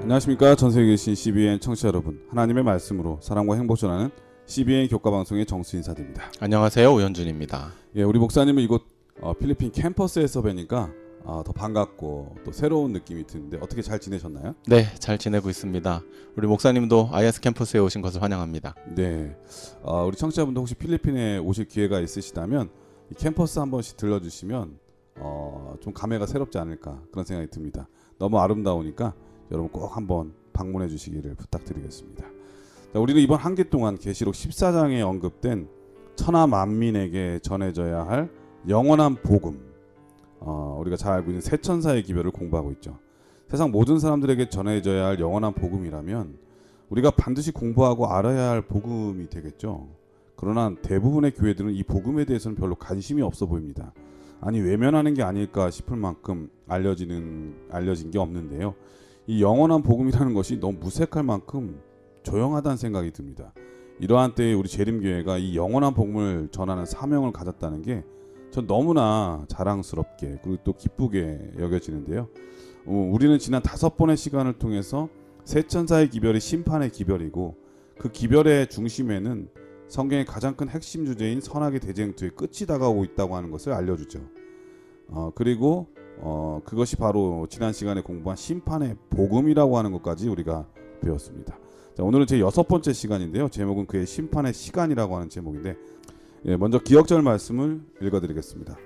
안녕하십니까. 전세계에 계신 CBN 청취자 여러분, 하나님의 말씀으로 사랑과 행복 전하는 CBN 교과방송의 정수 인사드립니다. 안녕하세요, 오현준입니다. 예, 우리 목사님은 이곳 필리핀 캠퍼스에서 뵈니까 더 반갑고 또 새로운 느낌이 드는데 어떻게 잘 지내셨나요? 네, 잘 지내고 있습니다. 우리 목사님도 IS 캠퍼스에 오신 것을 환영합니다. 네, 우리 청취자분들 혹시 필리핀에 오실 기회가 있으시다면 이 캠퍼스 한 번씩 들러주시면 좀 감회가 새롭지 않을까 그런 생각이 듭니다. 너무 아름다우니까 여러분 꼭 한번 방문해 주시기를 부탁드리겠습니다. 자, 우리는 이번 한 기 동안 계시록 14장에 언급된 천하 만민에게 전해져야 할 영원한 복음, 우리가 잘 알고 있는 세 천사의 기별을 공부하고 있죠. 세상 모든 사람들에게 전해져야 할 영원한 복음이라면 우리가 반드시 공부하고 알아야 할 복음이 되겠죠. 그러나 대부분의 교회들은 이 복음에 대해서는 별로 관심이 없어 보입니다. 아니, 외면하는 게 아닐까 싶을 만큼 알려진 게 없는데요. 이 영원한 복음이라는 것이 너무 무색할 만큼 조용하다는 생각이 듭니다. 이러한 때에 우리 재림교회가 이 영원한 복음을 전하는 사명을 가졌다는 게 전 너무나 자랑스럽게 그리고 또 기쁘게 여겨지는데요. 우리는 지난 5번의 시간을 통해서 세 천사의 기별이 심판의 기별이고 그 기별의 중심에는 성경의 가장 큰 핵심 주제인 선악의 대쟁투의 끝이 다가오고 있다고 하는 것을 알려주죠. 그리고 그것이 바로 지난 시간에 공부한 심판의 복음이라고 하는 것까지 우리가 배웠습니다. 자, 오늘은 제 6번째 시간인데요. 제목은 그의 심판의 시간이라고 하는 제목인데, 먼저 기억절 말씀을 읽어드리겠습니다.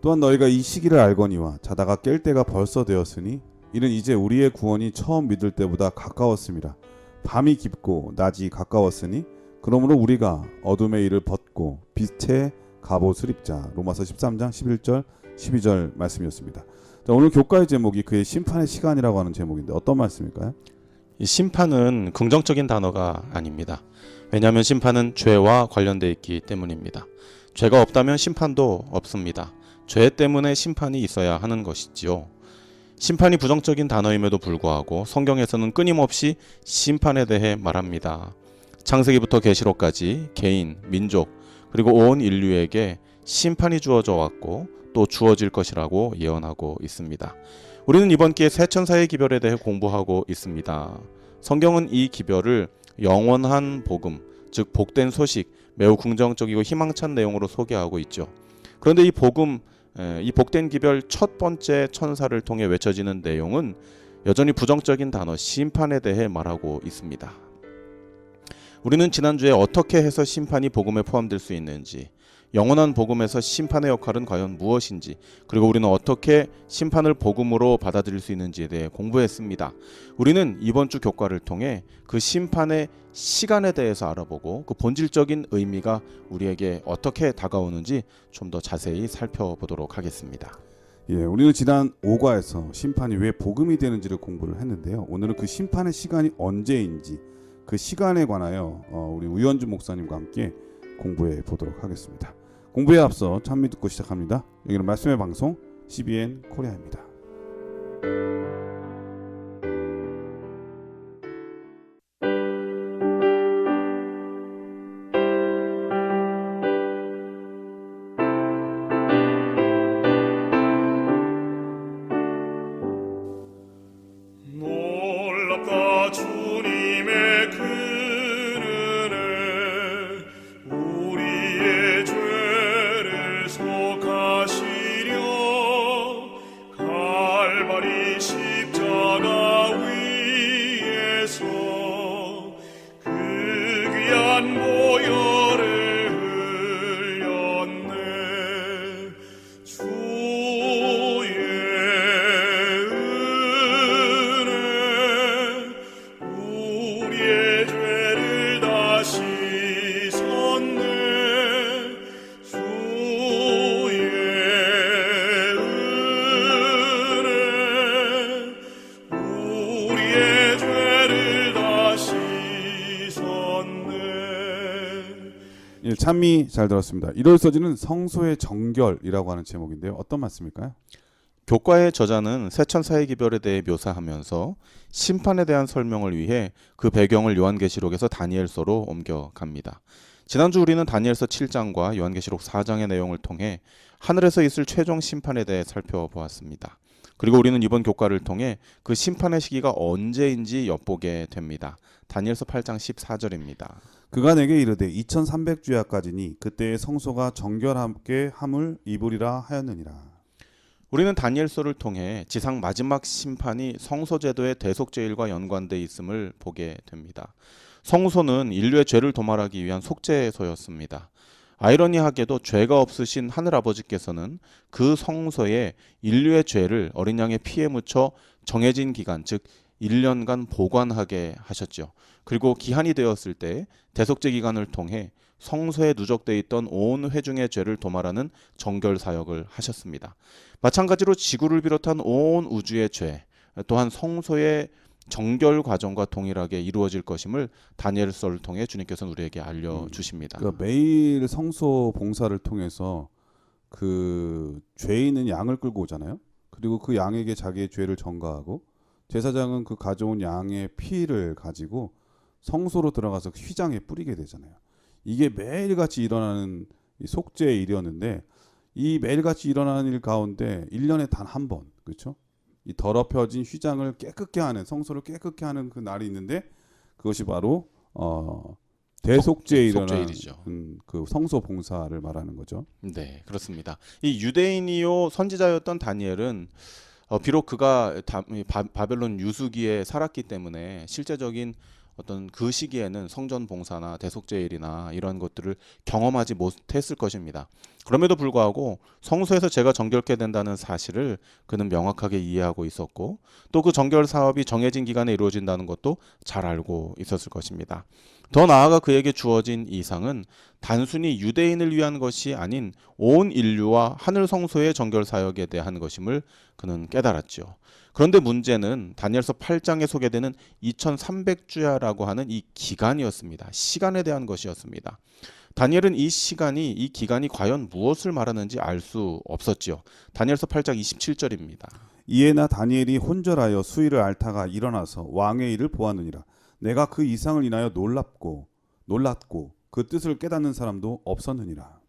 또한 너희가 이 시기를 알거니와 자다가 깰 때가 벌써 되었으니 이는 이제 우리의 구원이 처음 믿을 때보다 가까웠음이라. 밤이 깊고 낮이 가까웠으니 그러므로 우리가 어둠의 일을 벗고 빛의 갑옷을 입자. 로마서 13장 11절 12절 말씀이었습니다. 자, 오늘 교과의 제목이 그의 심판의 시간이라고 하는 제목인데 어떤 말씀일까요? 이 심판은 긍정적인 단어가 아닙니다. 왜냐하면 심판은 죄와 관련되어 있기 때문입니다. 죄가 없다면 심판도 없습니다. 죄 때문에 심판이 있어야 하는 것이지요. 심판이 부정적인 단어임에도 불구하고 성경에서는 끊임없이 심판에 대해 말합니다. 창세기부터 계시록까지 개인, 민족, 그리고 온 인류에게 심판이 주어져 왔고 또 주어질 것이라고 예언하고 있습니다. 우리는 이번 기회에 세 천사의 기별에 대해 공부하고 있습니다. 성경은 이 기별을 영원한 복음, 즉 복된 소식, 매우 긍정적이고 희망찬 내용으로 소개하고 있죠. 그런데 이 복된 기별 첫 번째 천사를 통해 외쳐지는 내용은 여전히 부정적인 단어 심판에 대해 말하고 있습니다. 우리는 지난주에 어떻게 해서 심판이 복음에 포함될 수 있는지, 영원한 복음에서 심판의 역할은 과연 무엇인지, 그리고 우리는 어떻게 심판을 복음으로 받아들일 수 있는지에 대해 공부했습니다. 우리는 이번 주 교과를 통해 그 심판의 시간에 대해서 알아보고 그 본질적인 의미가 우리에게 어떻게 다가오는지 좀 더 자세히 살펴보도록 하겠습니다. 우리는 지난 5과에서 심판이 왜 복음이 되는지를 공부를 했는데요. 오늘은 그 심판의 시간이 언제인지 그 시간에 관하여 우리 우현준 목사님과 함께 공부해 보도록 하겠습니다. 공부에 앞서 찬미 듣고 시작합니다. 여기는 말씀의 방송 CBN 코리아입니다. 놀랍다 주님의 그 우리의 죄를 속하시려 갈바리 십자가 위에서 그 귀한 보혈을 흘렸네. 주의 은혜 우리의 죄를 다 씻었네. 주의 은혜 우리의 죄를 다 씻었네. 찬미 잘 들었습니다. 이로써지는 성소의 정결이라고 하는 제목인데요. 어떤 말씀일까요? 교과의 저자는 세 천사의 기별에 대해 묘사하면서 심판에 대한 설명을 위해 그 배경을 요한계시록에서 다니엘서로 옮겨갑니다. 지난주 우리는 다니엘서 7장과 요한계시록 4장의 내용을 통해 하늘에서 있을 최종 심판에 대해 살펴보았습니다. 그리고 우리는 이번 교과를 통해 그 심판의 시기가 언제인지 엿보게 됩니다. 다니엘서 8장 14절입니다. 그가 내게 이르되 2300주야까지니 그때의 성소가 정결하게 함을 입으리라 하였느니라. 우리는 다니엘서를 통해 지상 마지막 심판이 성소제도의 대속죄일과 연관돼 있음을 보게 됩니다. 성소는 인류의 죄를 도말하기 위한 속죄소였습니다. 아이러니하게도 죄가 없으신 하늘아버지께서는 그 성소에 인류의 죄를 어린 양의 피에 묻혀 정해진 기간, 즉 1년간 보관하게 하셨죠. 그리고 기한이 되었을 때 대속죄 기간을 통해 성소에 누적돼 있던 온 회중의 죄를 도말하는 정결 사역을 하셨습니다. 마찬가지로 지구를 비롯한 온 우주의 죄, 또한 성소의 정결 과정과 동일하게 이루어질 것임을 다니엘서를 통해 주님께서는 우리에게 알려주십니다. 그러니까 매일 성소 봉사를 통해서 그 죄 있는 양을 끌고 오잖아요. 그리고 그 양에게 자기의 죄를 전가하고 제사장은 그 가져온 양의 피를 가지고 성소로 들어가서 휘장에 뿌리게 되잖아요. 이게 매일같이 일어나는 이 속죄의 일이었는데 이 매일같이 일어나는 일 가운데 1년에 단 한 번, 그렇죠? 이 더럽혀진 휘장을 깨끗게 하는, 성소를 깨끗게 하는 그 날이 있는데 그것이 바로 대속죄에 일어나는 그 성소 봉사를 말하는 거죠. 네, 그렇습니다. 이 유대인이요 선지자였던 다니엘은 비록 그가 바벨론 유수기에 살았기 때문에 실제적인 어떤 그 시기에는 성전 봉사나 대속죄일이나 이런 것들을 경험하지 못했을 것입니다. 그럼에도 불구하고 성소에서 죄가 정결케 된다는 사실을 그는 명확하게 이해하고 있었고 또 그 정결 사업이 정해진 기간에 이루어진다는 것도 잘 알고 있었을 것입니다. 더 나아가 그에게 주어진 이상은 단순히 유대인을 위한 것이 아닌 온 인류와 하늘 성소의 정결 사역에 대한 것임을 그는 깨달았죠. 그런데 문제는 다니엘서 8장에 소개되는 2300주야라고 하는 이 기간이었습니다. 시간에 대한 것이었습니다. 다니엘은 이 기간이 과연 무엇을 말하는지 알 수 없었지요. 다니엘서 8장 27절입니다. 이에 나 다니엘이 혼절하여 수일을 앓다가 일어나서 왕의 일을 보았느니라. 내가 그 이상을 인하여 놀랐고 그 뜻을 깨닫는 사람도 없었느니라.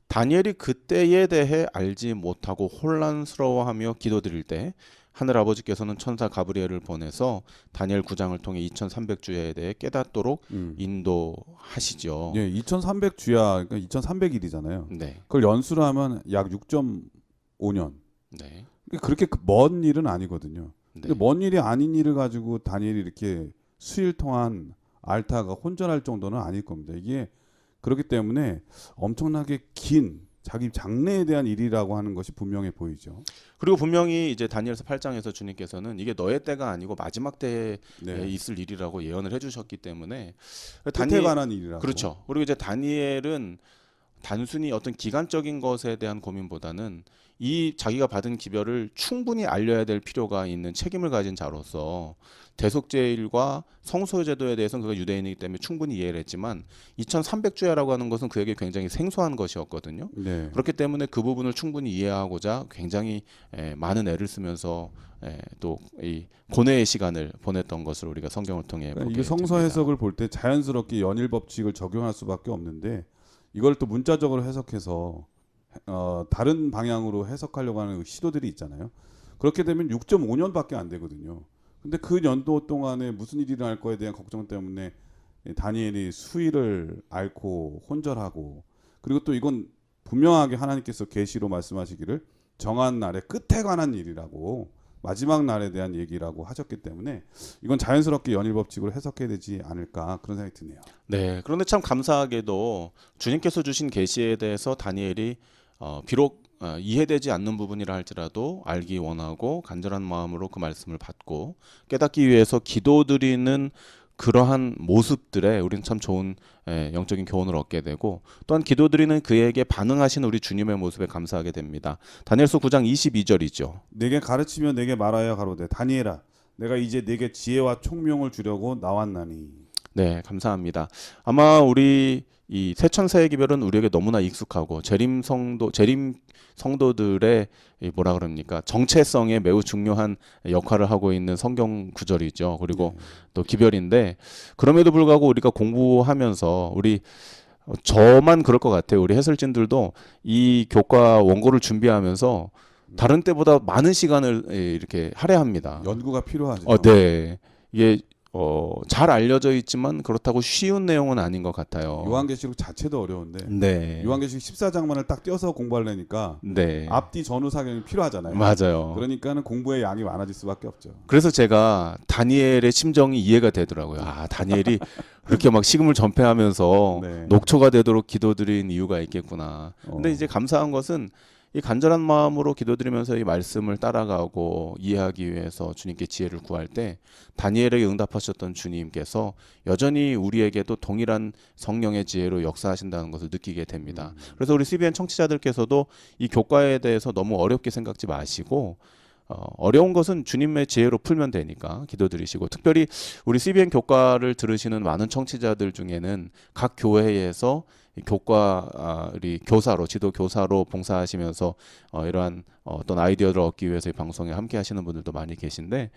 다니엘이 그때에 대해 알지 못하고 혼란스러워하며 기도드릴 때 하늘아버지께서는 천사 가브리엘을 보내서 다니엘 9장을 통해 2300주야에 대해 깨닫도록 인도하시죠. 예, 2300주야 그러니까 2300일이잖아요. 네. 그걸 연수로 하면 약 6.5년. 네. 그렇게 먼 일은 아니거든요. 네. 근데 먼 일이 아닌 일을 가지고 다니엘이 이렇게 수일 동안 앓다가 혼전할 정도는 아닐 겁니다. 이게 그렇기 때문에 엄청나게 긴 자기 장래에 대한 일이라고 하는 것이 분명해 보이죠. 그리고 분명히 이제 다니엘서 8장에서 주님께서는 이게 너의 때가 아니고 마지막 때에 네. 있을 일이라고 예언을 해주셨기 때문에 끝에 관한 일이라고. 그렇죠. 그리고 이제 다니엘은 단순히 어떤 기간적인 것에 대한 고민보다는 이 자기가 받은 기별을 충분히 알려야 될 필요가 있는 책임을 가진 자로서 대속죄일과 성소제도에 대해서는 그가 유대인이기 때문에 충분히 이해를 했지만 2300주야라고 하는 것은 그에게 굉장히 생소한 것이었거든요. 네. 그렇기 때문에 그 부분을 충분히 이해하고자 굉장히 많은 애를 쓰면서 또 이 고뇌의 시간을 보냈던 것을 우리가 성경을 통해 보게 이게 성서 됩니다. 해석을 볼 때 자연스럽게 연일 법칙을 적용할 수밖에 없는데 이걸 또 문자적으로 해석해서 다른 방향으로 해석하려고 하는 시도들이 있잖아요. 그렇게 되면 6.5년밖에 안 되거든요. 근데 그 연도 동안에 무슨 일이 일어날 거에 대한 걱정 때문에 다니엘이 수일을 앓고 혼절하고 그리고 또 이건 분명하게 하나님께서 계시로 말씀하시기를 정한 날의 끝에 관한 일이라고 마지막 날에 대한 얘기라고 하셨기 때문에 이건 자연스럽게 연일 법칙으로 해석해야 되지 않을까 그런 생각이 드네요. 네, 그런데 참 감사하게도 주님께서 주신 계시에 대해서 다니엘이 비록 이해되지 않는 부분이라 할지라도 알기 원하고 간절한 마음으로 그 말씀을 받고 깨닫기 위해서 기도드리는 그러한 모습들에 우리는 참 좋은 영적인 교훈을 얻게 되고 또한 기도드리는 그에게 반응하시는 우리 주님의 모습에 감사하게 됩니다. 다니엘서 9장 22절이죠. 내게 가르치며 내게 말하여 가로되 다니엘아 내가 이제 내게 지혜와 총명을 주려고 나왔나니. 네, 감사합니다. 아마 우리 이 세천사의 기별은 우리에게 너무나 익숙하고 재림 성도들의 뭐라 그럽니까 정체성에 매우 중요한 역할을 하고 있는 성경 구절이죠. 그리고 또 기별인데 그럼에도 불구하고 우리가 공부하면서 저만 그럴 것 같아요. 우리 해설진들도 이 교과 원고를 준비하면서 다른 때보다 많은 시간을 이렇게 할애합니다. 연구가 필요하죠. 네. 이게 잘 알려져 있지만 그렇다고 쉬운 내용은 아닌 것 같아요. 요한계시록 자체도 어려운데 네. 요한계시록 14장만을 딱 떼어서 공부하려니까 네. 앞뒤 전후 사경이 필요하잖아요. 맞아요. 그러니까는 공부의 양이 많아질 수밖에 없죠. 그래서 제가 다니엘의 심정이 이해가 되더라고요. 다니엘이 그렇게 막 식음을 전폐하면서 네. 녹초가 되도록 기도드린 이유가 있겠구나. 근데 이제 감사한 것은 이 간절한 마음으로 기도드리면서 이 말씀을 따라가고 이해하기 위해서 주님께 지혜를 구할 때 다니엘에게 응답하셨던 주님께서 여전히 우리에게도 동일한 성령의 지혜로 역사하신다는 것을 느끼게 됩니다. 그래서 우리 CBN 청취자들께서도 이 교과에 대해서 너무 어렵게 생각지 마시고 어려운 것은 주님의 지혜로 풀면 되니까 기도드리시고, 특별히 우리 CBN 교과를 들으시는 많은 청취자들 중에는 각 교회에서 교과리 교사로, 지도 교사로 봉사하시면서 이러한 어떤 아이디어를 얻기 위해서 이 방송에 함께 하시는 분들도 많이 계신데,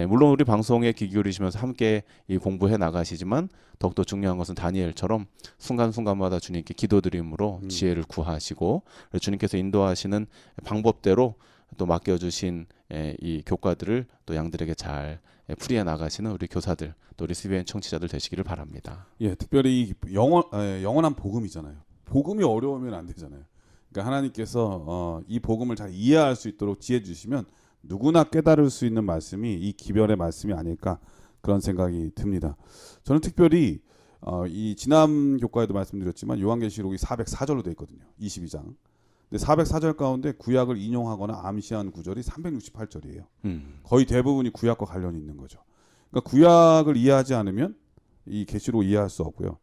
물론 우리 방송에 귀 기울이시면서 함께 이 공부해 나가시지만 더욱더 중요한 것은 다니엘처럼 순간순간마다 주님께 기도드림으로 지혜를 구하시고 주님께서 인도하시는 방법대로 또 맡겨주신 이 교과들을 또 양들에게 잘 풀이해 나가시는 우리 교사들, 또 우리 CBN 청취자들 되시기를 바랍니다. 예, 특별히 이 영원한 복음이잖아요. 복음이 어려우면 안 되잖아요. 그러니까 하나님께서 이 복음을 잘 이해할 수 있도록 지혜 주시면 누구나 깨달을 수 있는 말씀이 이 기별의 말씀이 아닐까, 그런 생각이 듭니다. 저는 특별히 이 지난 교과에도 말씀드렸지만 요한계시록이 404절로 되어 있거든요. 22장. 근데 404절 가운데 구약을 인용하거나 암시한 구절이 368절이에요. 거의 대부분이 구약과 관련이 있는 거죠. 그러니까 구약을 이해하지 않으면 이 계시록 이해할 수 없고요.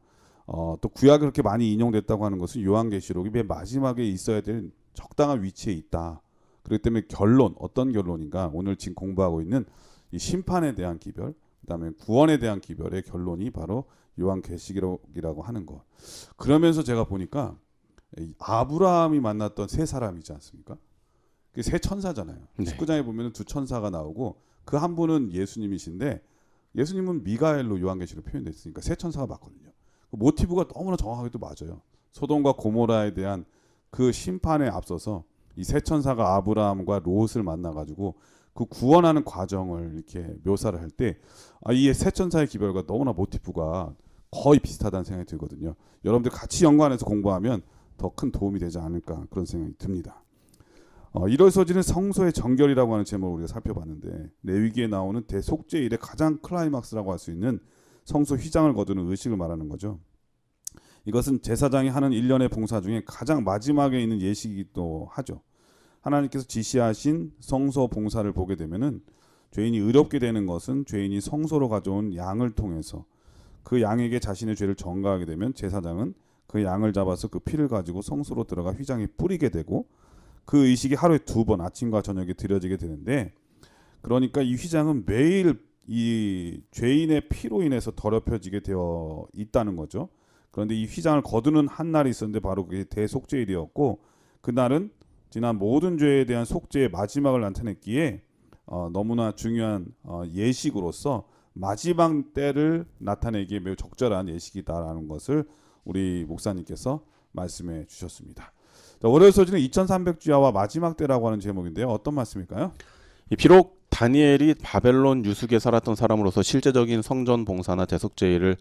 또 구약이 그렇게 많이 인용됐다고 하는 것은 요한계시록이 맨 마지막에 있어야 될 적당한 위치에 있다. 그렇기 때문에 결론, 어떤 결론인가? 오늘 지금 공부하고 있는 이 심판에 대한 기별, 그다음에 구원에 대한 기별의 결론이 바로 요한계시록이라고 하는 것. 그러면서 제가 보니까 아브라함이 만났던 세 사람이지 않습니까? 그 세 천사잖아요. 네. 19장에 보면 두 천사가 나오고 그 한 분은 예수님이신데, 예수님은 미가엘로 요한계시록 표현됐으니까 세 천사가 맞거든요. 그 모티브가 너무나 정확하게도 맞아요. 소돔과 고모라에 대한 그 심판에 앞서서 이 세 천사가 아브라함과 롯을 만나가지고 그 구원하는 과정을 이렇게 묘사를 할 때 이 세 천사의 기별과 너무나 모티브가 거의 비슷하다는 생각이 들거든요. 여러분들 같이 연관해서 공부하면 더 큰 도움이 되지 않을까, 그런 생각이 듭니다. 이로서지는 성소의 정결이라고 하는 제목을 우리가 살펴봤는데, 레위기에 나오는 대속죄일의 가장 클라이막스라고 할 수 있는 성소 휘장을 거두는 의식을 말하는 거죠. 이것은 제사장이 하는 일련의 봉사 중에 가장 마지막에 있는 예식이기도 하죠. 하나님께서 지시하신 성소 봉사를 보게 되면은 죄인이 의롭게 되는 것은 죄인이 성소로 가져온 양을 통해서 그 양에게 자신의 죄를 전가하게 되면 제사장은 그 양을 잡아서 그 피를 가지고 성소로 들어가 휘장에 뿌리게 되고, 그 의식이 하루에 2번 아침과 저녁에 드려지게 되는데, 그러니까 이 휘장은 매일 이 죄인의 피로 인해서 더럽혀지게 되어 있다는 거죠. 그런데 이 휘장을 거두는 한 날이 있었는데 바로 그게 대속죄일이었고, 그날은 지난 모든 죄에 대한 속죄의 마지막을 나타냈기에 너무나 중요한 예식으로서 마지막 때를 나타내기에 매우 적절한 예식이다라는 것을 우리 목사님께서 말씀해 주셨습니다. 월요일 소지는 2300주야와 마지막 때라고 하는 제목인데요. 어떤 말씀일까요? 비록 다니엘이 바벨론 유숙에 살았던 사람으로서 실제적인 성전 봉사나 대속죄일을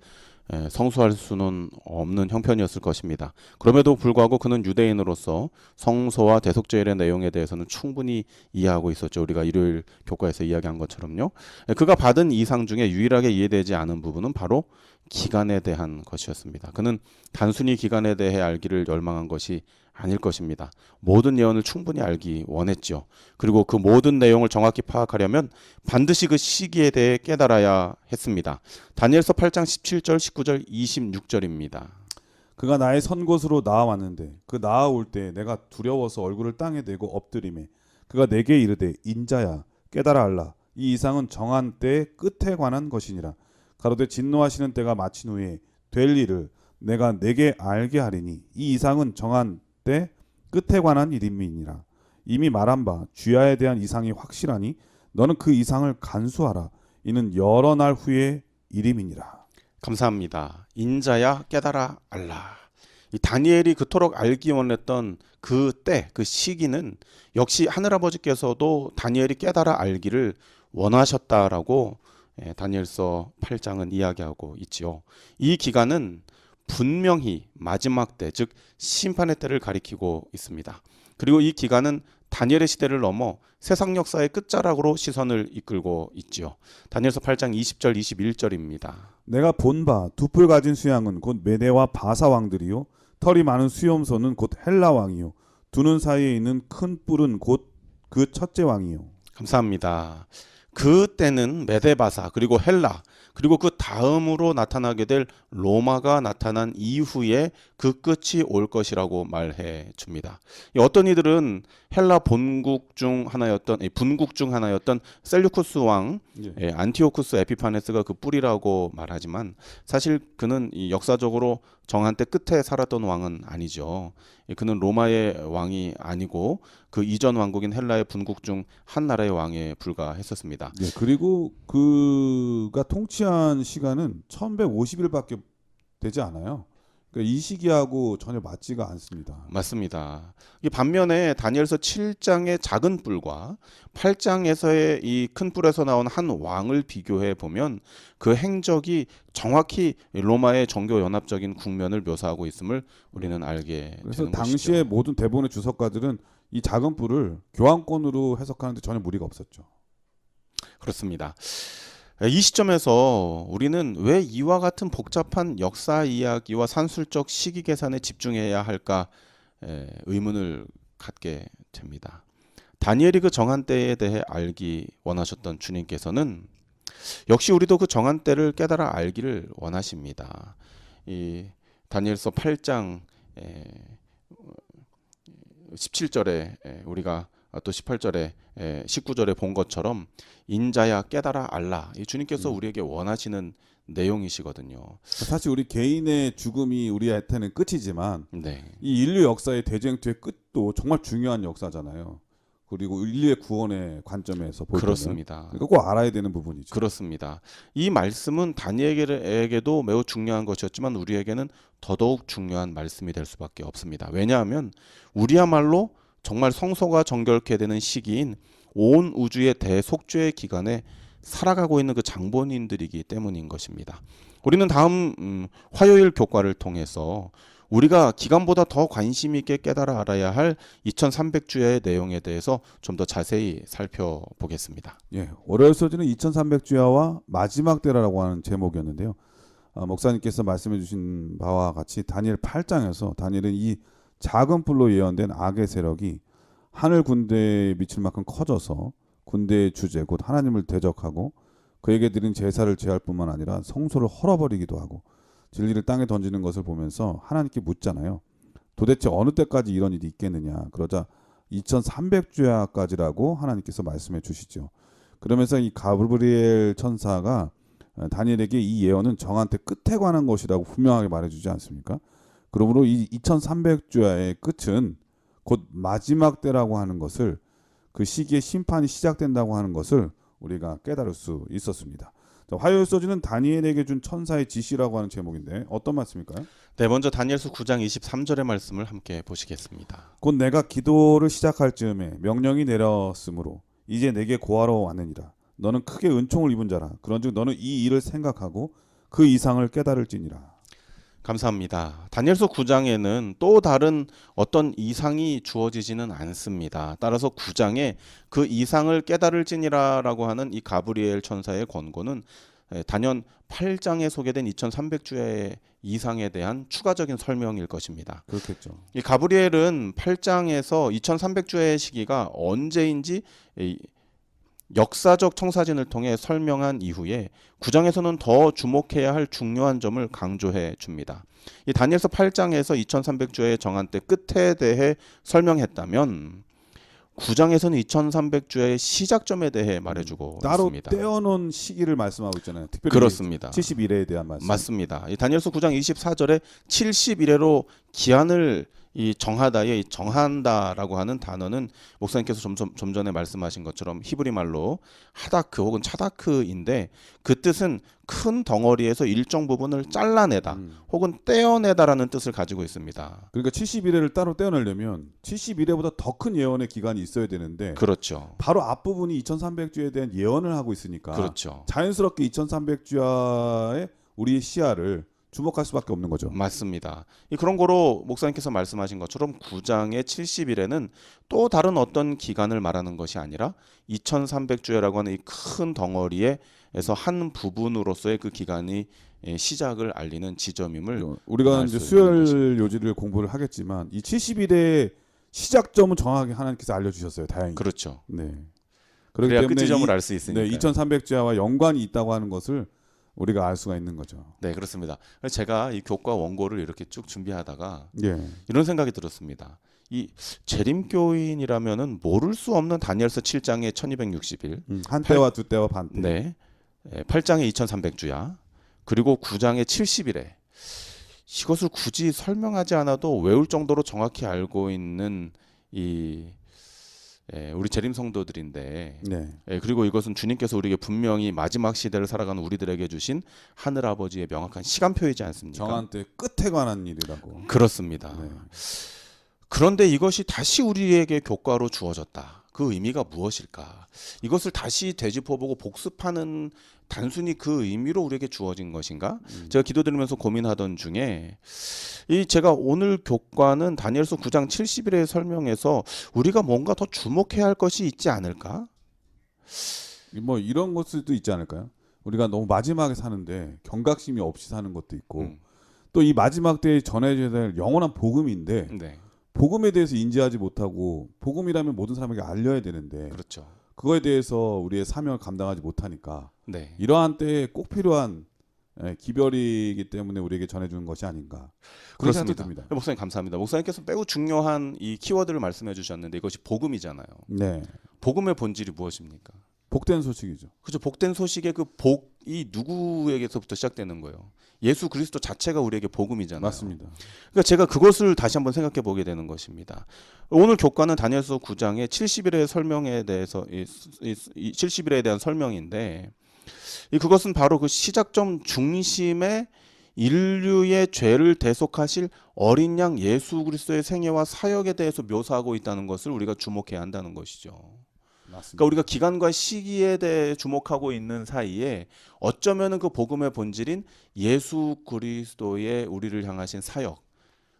성수할 수는 없는 형편이었을 것입니다. 그럼에도 불구하고 그는 유대인으로서 성소와 대속죄일의 내용에 대해서는 충분히 이해하고 있었죠. 우리가 일요일 교과에서 이야기한 것처럼요. 그가 받은 이상 중에 유일하게 이해되지 않은 부분은 바로 기간에 대한 것이었습니다. 그는 단순히 기간에 대해 알기를 열망한 것이 아닐 것입니다. 모든 예언을 충분히 알기 원했죠. 그리고 그 모든 내용을 정확히 파악하려면 반드시 그 시기에 대해 깨달아야 했습니다. 다니엘서 8장 17절, 19절, 26절입니다. 그가 나의 선 곳으로 나아왔는데 그 나아올 때 내가 두려워서 얼굴을 땅에 대고 엎드리매 그가 내게 이르되 인자야 깨달아 알라. 이 이상은 정한 때의 끝에 관한 것이니라. 가로되 진노하시는 때가 마친 후에 될 일을 내가 내게 알게 하리니 이 이상은 정한 때 끝에 관한 일임이니라. 이미 말한 바 주야에 대한 이상이 확실하니 너는 그 이상을 간수하라. 이는 여러 날 후의 일임이니라. 감사합니다. 인자야 깨달아 알라. 이 다니엘이 그토록 알기 원했던 그 때, 그 시기는 역시 하늘아버지께서도 다니엘이 깨달아 알기를 원하셨다라고 다니엘서 8장은 이야기하고 있지요. 이 기간은 분명히 마지막 때, 즉 심판의 때를 가리키고 있습니다. 그리고 이 기간은 다니엘의 시대를 넘어 세상 역사의 끝자락으로 시선을 이끌고 있지요. 다니엘서 8장 20절 21절입니다. 내가 본 바 두 뿔 가진 수양은 곧 메대와 바사 왕들이요 털이 많은 수염소는 곧 헬라 왕이요 두 눈 사이에 있는 큰 뿔은 곧 그 첫째 왕이요. 감사합니다. 그때는 메데바사 그리고 헬라 그리고 그 다음으로 나타나게 될 로마가 나타난 이후에 그 끝이 올 것이라고 말해 줍니다. 어떤 이들은 헬라 본국 중 하나였던 분국 중 하나였던 셀류쿠스 왕 안티오쿠스 에피파네스가 그 뿔이라고 말하지만 사실 그는 역사적으로 정한 때 끝에 살았던 왕은 아니죠. 그는 로마의 왕이 아니고 그 이전 왕국인 헬라의 분국 중 한 나라의 왕에 불과했었습니다. 네, 그리고 그가 통치한 시간은 1150일밖에 되지 않아요. 그러니까 이 시기하고 전혀 맞지가 않습니다. 맞습니다. 이 반면에 다니엘서 7장의 작은 뿔과 8장에서의 이 큰 뿔에서 나온 한 왕을 비교해 보면 그 행적이 정확히 로마의 정교 연합적인 국면을 묘사하고 있음을 우리는 알게 그래서 되는 당시에 것이죠. 모든 대부분의 주석가들은 이 작은 뿔을 교황권으로 해석하는데 전혀 무리가 없었죠. 그렇습니다. 이 시점에서 우리는 왜 이와 같은 복잡한 역사 이야기와 산술적 시기 계산에 집중해야 할까 의문을 갖게 됩니다. 다니엘이 그 정한 때에 대해 알기 원하셨던 주님께서는 역시 우리도 그 정한 때를 깨달아 알기를 원하십니다. 이 다니엘서 8장 17절에 우리가 또 18절에 19절에 본 것처럼 인자야 깨달아 알라. 이 주님께서 우리에게 원하시는 내용이시거든요. 사실 우리 개인의 죽음이 우리한테는 끝이지만 네. 이 인류 역사의 대쟁투의 끝도 정말 중요한 역사잖아요. 그리고 인류의 구원의 관점에서 볼 때는 그렇습니다. 이거 꼭 알아야 되는 부분이죠. 그렇습니다. 이 말씀은 다니엘에게도 매우 중요한 것이었지만 우리에게는 더더욱 중요한 말씀이 될 수밖에 없습니다. 왜냐하면 우리야말로 정말 성소가 정결케 되는 시기인 온 우주의 대속죄의 기간에 살아가고 있는 그 장본인들이기 때문인 것입니다. 우리는 다음 화요일 교과를 통해서 우리가 기간보다 더 관심 있게 깨달아 알아야 할 2300주야의 내용에 대해서 좀 더 자세히 살펴보겠습니다. 예, 월요일 소지는 2300주야와 마지막 때라고 하는 제목이었는데요. 목사님께서 말씀해 주신 바와 같이 다니엘 8장에서 다니엘은 이 작은 뿔로 예언된 악의 세력이 하늘 군대에 미칠 만큼 커져서 군대의 주제 곧 하나님을 대적하고 그에게 드린 제사를 제할 뿐만 아니라 성소를 헐어버리기도 하고 진리를 땅에 던지는 것을 보면서 하나님께 묻잖아요. 도대체 어느 때까지 이런 일이 있겠느냐. 그러자 2300주야까지라고 하나님께서 말씀해 주시죠. 그러면서 이 가브리엘 천사가 다니엘에게 이 예언은 정한 때 끝에 관한 것이라고 분명하게 말해주지 않습니까? 그러므로 이 2300주야의 끝은 곧 마지막 때라고 하는 것을 그 시기에 심판이 시작된다고 하는 것을 우리가 깨달을 수 있었습니다. 자, 화요일 소지는 다니엘에게 준 천사의 지시라고 하는 제목인데 어떤 말씀일까요? 네, 먼저 다니엘서 9장 23절의 말씀을 함께 보시겠습니다. 곧 내가 기도를 시작할 즈음에 명령이 내렸으므로 이제 내게 고하러 왔느니라. 너는 크게 은총을 입은 자라. 그런즉 너는 이 일을 생각하고 그 이상을 깨달을지니라. 감사합니다. 다니엘서 9장에는 또 다른 어떤 이상이 주어지지는 않습니다. 따라서 9장에 그 이상을 깨달을지니라라고 하는 이 가브리엘 천사의 권고는 단연 8장에 소개된 2300주의 이상에 대한 추가적인 설명일 것입니다. 그렇겠죠. 이 가브리엘은 8장에서 2300주의 시기가 언제인지 역사적 청사진을 통해 설명한 이후에 9장에서는 더 주목해야 할 중요한 점을 강조해 줍니다. 이 다니엘서 8장에서 2300주의 정한 때 끝에 대해 설명했다면 9장에서는 2300주의 시작점에 대해 말해주고 따로 있습니다. 떼어놓은 시기를 말씀하고 있잖아요. 특별히 그렇습니다. 71회에 대한 말씀. 맞습니다. 이 다니엘서 9장 24절에 71회로 기한을 이 정하다의 정한다라고 하는 단어는 목사님께서 좀 전에 말씀하신 것처럼 히브리 말로 하다크 혹은 차다크인데 그 뜻은 큰 덩어리에서 일정 부분을 잘라내다 혹은 떼어내다라는 뜻을 가지고 있습니다. 그러니까 70일을 따로 떼어내려면 71회보다 더 큰 예언의 기간이 있어야 되는데 그렇죠. 바로 앞부분이 2300주에 대한 예언을 하고 있으니까 그렇죠. 자연스럽게 2300주야의 우리의 시야를 주목할 수밖에 없는 거죠. 맞습니다. 그런 거로 목사님께서 말씀하신 것처럼 9장의 70일에는 또 다른 어떤 기간을 말하는 것이 아니라 2300주야라고 하는 이 큰 덩어리에서 한 부분으로서의 그 기간이 시작을 알리는 지점임을 우리가 알 이제 수 있는 수열 요지를 공부를 하겠지만 이 70일의 시작점은 정확하게 하나님께서 알려주셨어요. 다행히. 그렇죠. 네. 그렇기 그래야 때문에 끝지점을 알 수 있으니까. 네, 2300주야와 연관이 있다고 하는 것을 우리가 알 수가 있는 거죠. 네, 그렇습니다. 제가 이 교과 원고를 이렇게 쭉 준비하다가 예. 이런 생각이 들었습니다. 이 재림교인이라면은 모를 수 없는 다니엘서 7장의 1260일, 한 때와 두 때와 반 때. 네, 8장의 2300주야, 그리고 9장의 70일에 이것을 굳이 설명하지 않아도 외울 정도로 정확히 알고 있는 우리 재림 성도들인데, 네. 그리고 이것은 주님께서 우리에게 분명히 마지막 시대를 살아가는 우리들에게 주신 하늘 아버지의 명확한 시간표이지 않습니까? 정한 때 끝에 관한 일이라고. 그렇습니다. 네. 그런데 이것이 다시 우리에게 교과로 주어졌다. 그 의미가 무엇일까? 이것을 다시 되짚어보고 복습하는 단순히 그 의미로 우리에게 주어진 것인가? 제가 기도드리면서 고민하던 중에 제가 오늘 교과는 다니엘서 9장 70일의 설명에서 우리가 뭔가 더 주목해야 할 것이 있지 않을까? 뭐 이런 것도 있지 않을까요? 우리가 너무 마지막에 사는데 경각심이 없이 사는 것도 있고 또 이 마지막 때에 전해져야 될 영원한 복음인데 네, 복음에 대해서 인지하지 못하고 복음이라면 모든 사람에게 알려야 되는데 그렇죠. 그거에 대해서 우리의 사명을 감당하지 못하니까 네, 이러한 때에 꼭 필요한 기별이기 때문에 우리에게 전해주는 것이 아닌가 그런 생각도 그렇습니다. 듭니다. 목사님 감사합니다. 목사님께서 매우 중요한 이 키워드를 말씀해 주셨는데 이것이 복음이잖아요. 네, 복음의 본질이 무엇입니까? 복된 소식이죠. 그죠. 복된 소식의 그 복이 누구에게서부터 시작되는 거예요. 예수 그리스도 자체가 우리에게 복음이잖아요. 맞습니다. 그러니까 제가 그것을 다시 한번 생각해 보게 되는 것입니다. 오늘 교과는 다니엘서 9장의 70일의 설명에 대해서 이 70일에 대한 설명인데 그것은 바로 그 시작점 중심에 인류의 죄를 대속하실 어린 양 예수 그리스도의 생애와 사역에 대해서 묘사하고 있다는 것을 우리가 주목해야 한다는 것이죠. 맞습니다. 그러니까 우리가 기간과 시기에 대해 주목하고 있는 사이에 어쩌면은 그 복음의 본질인 예수 그리스도의 우리를 향하신 사역,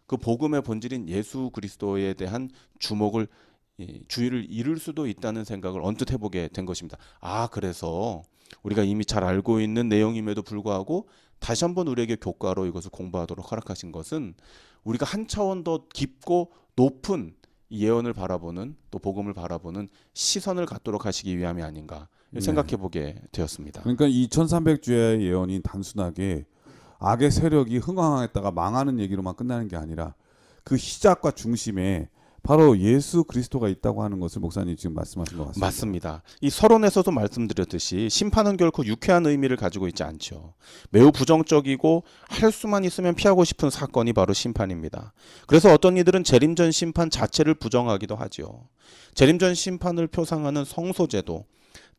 그 복음의 본질인 예수 그리스도에 대한 주목을 주의를 잃을 수도 있다는 생각을 언뜻 해보게 된 것입니다. 그래서 우리가 이미 잘 알고 있는 내용임에도 불구하고 다시 한번 우리에게 교과로 이것을 공부하도록 허락하신 것은 우리가 한 차원 더 깊고 높은 예언을 바라보는 또 복음을 바라보는 시선을 갖도록 하시기 위함이 아닌가 생각해 보게 되었습니다. 그러니까 2300주의 예언이 단순하게 악의 세력이 흥황했다가 망하는 얘기로만 끝나는 게 아니라 그 시작과 중심에 바로 예수 그리스도가 있다고 하는 것을 목사님 지금 말씀하신 것 같습니다. 맞습니다. 이 서론에서도 말씀드렸듯이 심판은 결코 유쾌한 의미를 가지고 있지 않죠. 매우 부정적이고 할 수만 있으면 피하고 싶은 사건이 바로 심판입니다. 그래서 어떤 이들은 재림전 심판 자체를 부정하기도 하죠. 재림전 심판을 표상하는 성소제도,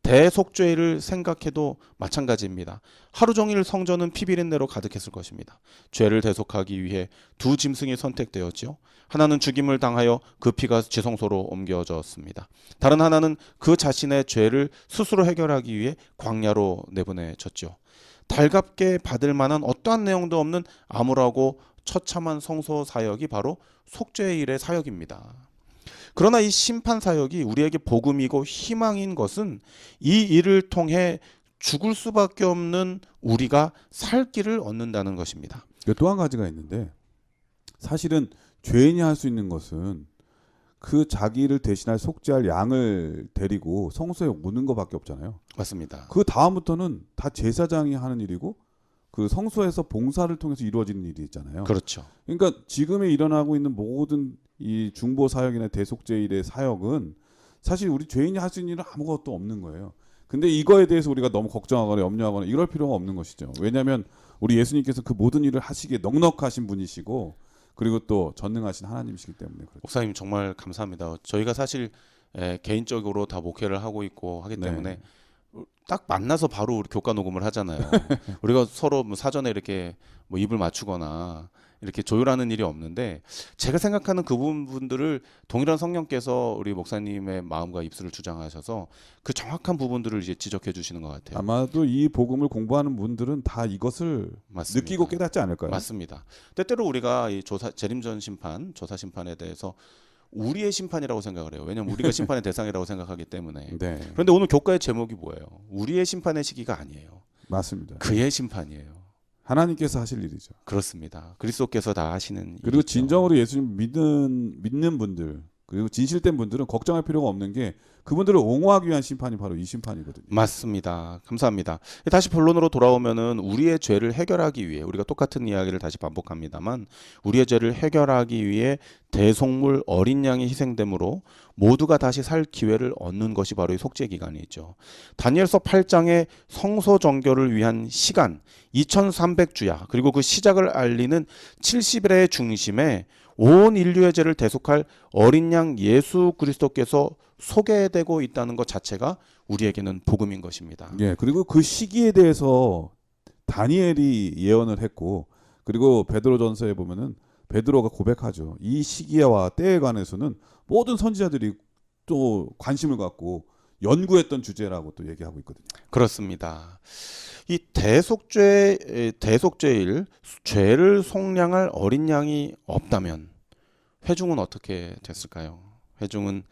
대속죄를 생각해도 마찬가지입니다. 하루 종일 성전은 피비린내로 가득했을 것입니다. 죄를 대속하기 위해 두 짐승이 선택되었지요. 하나는 죽임을 당하여 그 피가 지성소로 옮겨졌습니다. 다른 하나는 그 자신의 죄를 스스로 해결하기 위해 광야로 내보내졌죠. 달갑게 받을 만한 어떠한 내용도 없는 암울하고 처참한 성소 사역이 바로 속죄의 일의 사역입니다. 그러나 이 심판 사역이 우리에게 복음이고 희망인 것은 이 일을 통해 죽을 수밖에 없는 우리가 살 길을 얻는다는 것입니다. 또 한 가지가 있는데 사실은 죄인이 할 수 있는 것은 그 자기를 대신할 속죄할 양을 데리고 성소에 오는 것밖에 없잖아요. 맞습니다. 그 다음부터는 다 제사장이 하는 일이고 그 성소에서 봉사를 통해서 이루어지는 일이 있잖아요. 그렇죠. 그러니까 지금에 일어나고 있는 모든 이 중보 사역이나 대속죄 일의 사역은 사실 우리 죄인이 할 수 있는 일은 아무것도 없는 거예요. 근데 이거에 대해서 우리가 너무 걱정하거나 염려하거나 이럴 필요가 없는 것이죠. 왜냐하면 우리 예수님께서 그 모든 일을 하시기에 넉넉하신 분이시고 그리고 또 전능하신 하나님이시기 때문에 그렇죠. 목사님 정말 감사합니다. 저희가 사실 개인적으로 다 목회를 하고 있고 하기 네. 때문에 딱 만나서 바로 우리 교과 녹음을 하잖아요. 우리가 서로 뭐 사전에 이렇게 뭐 입을 맞추거나 이렇게 조율하는 일이 없는데 제가 생각하는 그 부분들을 동일한 성령께서 우리 목사님의 마음과 입술을 주장하셔서 그 정확한 부분들을 이제 지적해 주시는 것 같아요. 아마도 이 복음을 공부하는 분들은 다 이것을 맞습니다. 느끼고 깨닫지 않을까요? 맞습니다. 때때로 우리가 이 재림전 심판, 조사 심판에 대해서 우리의 심판이라고 생각을 해요. 왜냐하면 우리가 심판의 대상이라고 생각하기 때문에. 네, 그런데 오늘 교과의 제목이 뭐예요? 우리의 심판의 시기가 아니에요. 맞습니다. 그의 심판이에요. 하나님께서 하실 일이죠. 그렇습니다. 그리스도께서 다 하시는 그리고 일이죠. 진정으로 예수님 믿는 분들 그리고 진실된 분들은 걱정할 필요가 없는 게 그분들을 옹호하기 위한 심판이 바로 이 심판이거든요. 맞습니다. 감사합니다. 다시 본론으로 돌아오면은 우리의 죄를 해결하기 위해 우리가 똑같은 이야기를 다시 반복합니다만 우리의 죄를 해결하기 위해 대속물 어린 양이 희생됨으로 모두가 다시 살 기회를 얻는 것이 바로 이 속죄 기간이죠. 다니엘서 8장의 성소 정결을 위한 시간 2300주야 그리고 그 시작을 알리는 70일의 중심에 온 인류의 죄를 대속할 어린 양 예수 그리스도께서 소개되고 있다는 것 자체가 우리에게는 복음인 것입니다. 예, 그리고 그 시기에 대해서 다니엘이 예언을 했고 그리고 베드로전서에 보면은 베드로가 고백하죠. 이 시기와 때에 관해서는 모든 선지자들이 또 관심을 갖고 연구했던 주제라고 또 얘기하고 있거든요. 그렇습니다. 이 대속죄일 죄를 속량할 어린 양이 없다면 회중은 어떻게 됐을까요? 회중은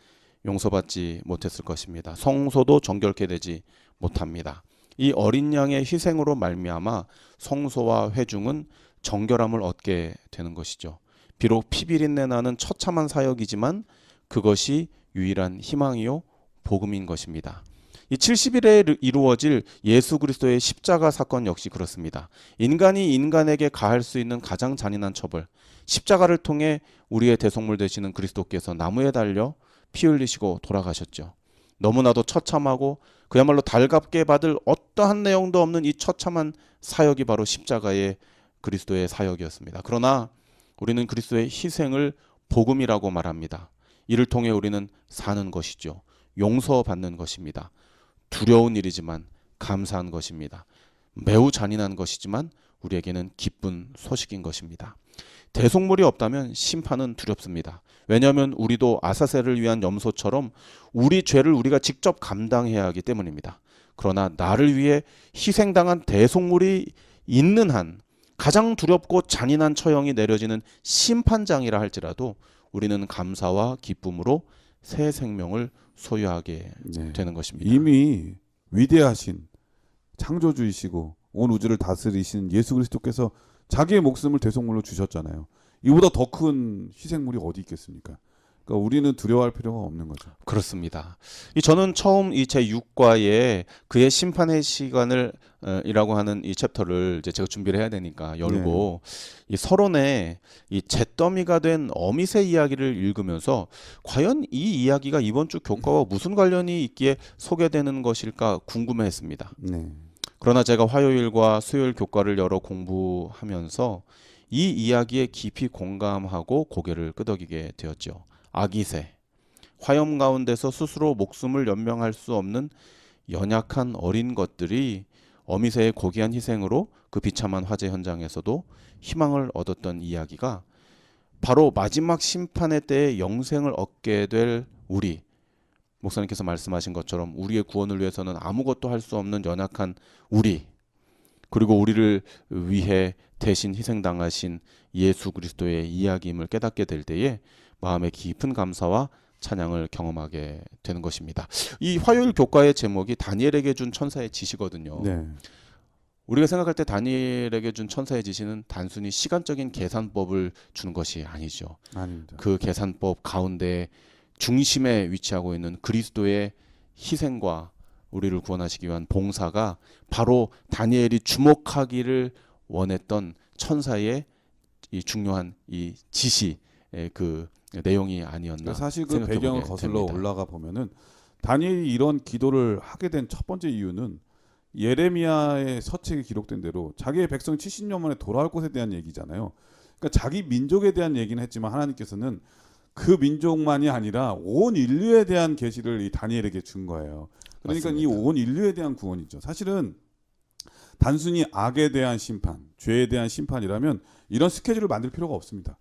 용서받지 못했을 것입니다. 성소도 정결케 되지 못합니다. 이 어린 양의 희생으로 말미암아 성소와 회중은 정결함을 얻게 되는 것이죠. 비록 피비린내 나는 처참한 사역이지만 그것이 유일한 희망이요 복음인 것입니다. 이 70일에 이루어질 예수 그리스도의 십자가 사건 역시 그렇습니다. 인간이 인간에게 가할 수 있는 가장 잔인한 처벌, 십자가를 통해 우리의 대속물 되시는 그리스도께서 나무에 달려 피 흘리시고 돌아가셨죠. 너무나도 처참하고 그야말로 달갑게 받을 어떠한 내용도 없는 이 처참한 사역이 바로 십자가의 그리스도의 사역이었습니다. 그러나 우리는 그리스도의 희생을 복음이라고 말합니다. 이를 통해 우리는 사는 것이죠. 용서받는 것입니다. 두려운 일이지만 감사한 것입니다. 매우 잔인한 것이지만 우리에게는 기쁜 소식인 것입니다. 대속물이 없다면 심판은 두렵습니다. 왜냐하면 우리도 아사셀을 위한 염소처럼 우리 죄를 우리가 직접 감당해야 하기 때문입니다. 그러나 나를 위해 희생당한 대속물이 있는 한 가장 두렵고 잔인한 처형이 내려지는 심판장이라 할지라도 우리는 감사와 기쁨으로 새 생명을 소유하게 네. 되는 것입니다. 이미 위대하신 창조주이시고 온 우주를 다스리신 예수 그리스도께서 자기의 목숨을 대속물로 주셨잖아요. 이보다 더 큰 희생물이 어디 있겠습니까? 그러니까 우리는 두려워할 필요가 없는 거죠. 그렇습니다. 저는 처음 이 제 6과에 그의 심판의 시간을 이라고 하는 이 챕터를 이제 제가 준비를 해야 되니까 열고 이 서론에 이 잿더미가 된 어미새 이야기를 읽으면서 과연 이 이야기가 이번 주 교과와 무슨 관련이 있기에 소개되는 것일까 궁금해했습니다. 네. 그러나 제가 화요일과 수요일 교과를 열어 공부하면서 이 이야기에 깊이 공감하고 고개를 끄덕이게 되었죠. 아기새, 화염 가운데서 스스로 목숨을 연명할 수 없는 연약한 어린 것들이 어미새의 고귀한 희생으로 그 비참한 화재 현장에서도 희망을 얻었던 이야기가 바로 마지막 심판의 때에 영생을 얻게 될 우리, 목사님께서 말씀하신 것처럼 우리의 구원을 위해서는 아무것도 할 수 없는 연약한 우리, 그리고 우리를 위해 대신 희생당하신 예수 그리스도의 이야기임을 깨닫게 될 때에 마음의 깊은 감사와 찬양을 경험하게 되는 것입니다. 이 화요일 교과의 제목이 다니엘에게 준 천사의 지시거든요. 네. 우리가 생각할 때 다니엘에게 준 천사의 지시는 단순히 시간적인 계산법을 주는 것이 아니죠. 아닙니다. 그 계산법 가운데 중심에 위치하고 있는 그리스도의 희생과 우리를 구원하시기 위한 봉사가 바로 다니엘이 주목하기를 원했던 천사의 이 중요한 이 지시의 그 내용이 아니었나. 사실 그 배경을 거슬러 됩니다. 올라가 보면은 다니엘이 이런 기도를 하게 된 첫 번째 이유는 예레미야의 서책에 기록된 대로 자기의 백성 70년 만에 돌아올 것에 대한 얘기잖아요. 그러니까 자기 민족에 대한 얘기는 했지만 하나님께서는 그 민족만이 아니라 온 인류에 대한 계시를 이 다니엘에게 준 거예요. 그러니까 이 맞습니다. 온 인류에 대한 구원이죠. 사실은 단순히 악에 대한 심판, 죄에 대한 심판이라면 이런 스케줄을 만들 필요가 없습니다.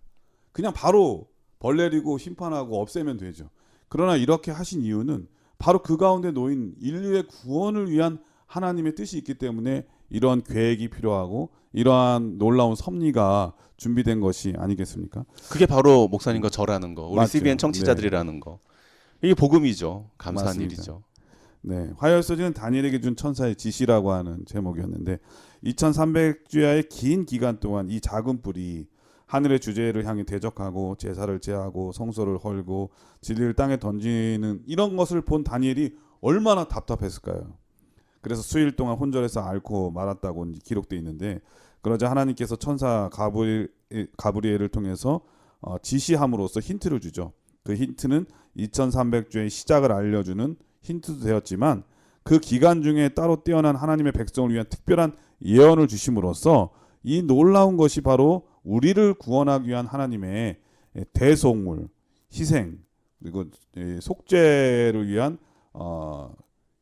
그냥 바로 벌 내리고 심판하고 없애면 되죠. 그러나 이렇게 하신 이유는 바로 그 가운데 놓인 인류의 구원을 위한 하나님의 뜻이 있기 때문에 이러한 계획이 필요하고 이러한 놀라운 섭리가 준비된 것이 아니겠습니까? 그게 바로 목사님과 저라는 거, 우리 맞죠. CBN 청취자들이라는 거. 이게 복음이죠. 감사한 맞습니다. 일이죠. 네, 화요일서지는 다니엘에게 준 천사의 지시라고 하는 제목이었는데 2300주야의 긴 기간 동안 이 작은 뿔이 하늘의 주제를 향해 대적하고 제사를 제하고 성소를 헐고 진리를 땅에 던지는 이런 것을 본 다니엘이 얼마나 답답했을까요? 그래서 수일 동안 혼절해서 앓고 말았다고 기록되어 있는데 그러자 하나님께서 천사 가브리엘을 통해서 지시함으로써 힌트를 주죠. 그 힌트는 2300주의 시작을 알려주는 힌트도 되었지만 그 기간 중에 따로 뛰어난 하나님의 백성을 위한 특별한 예언을 주심으로써 이 놀라운 것이 바로 우리를 구원하기 위한 하나님의 대속물, 희생 그리고 속죄를 위한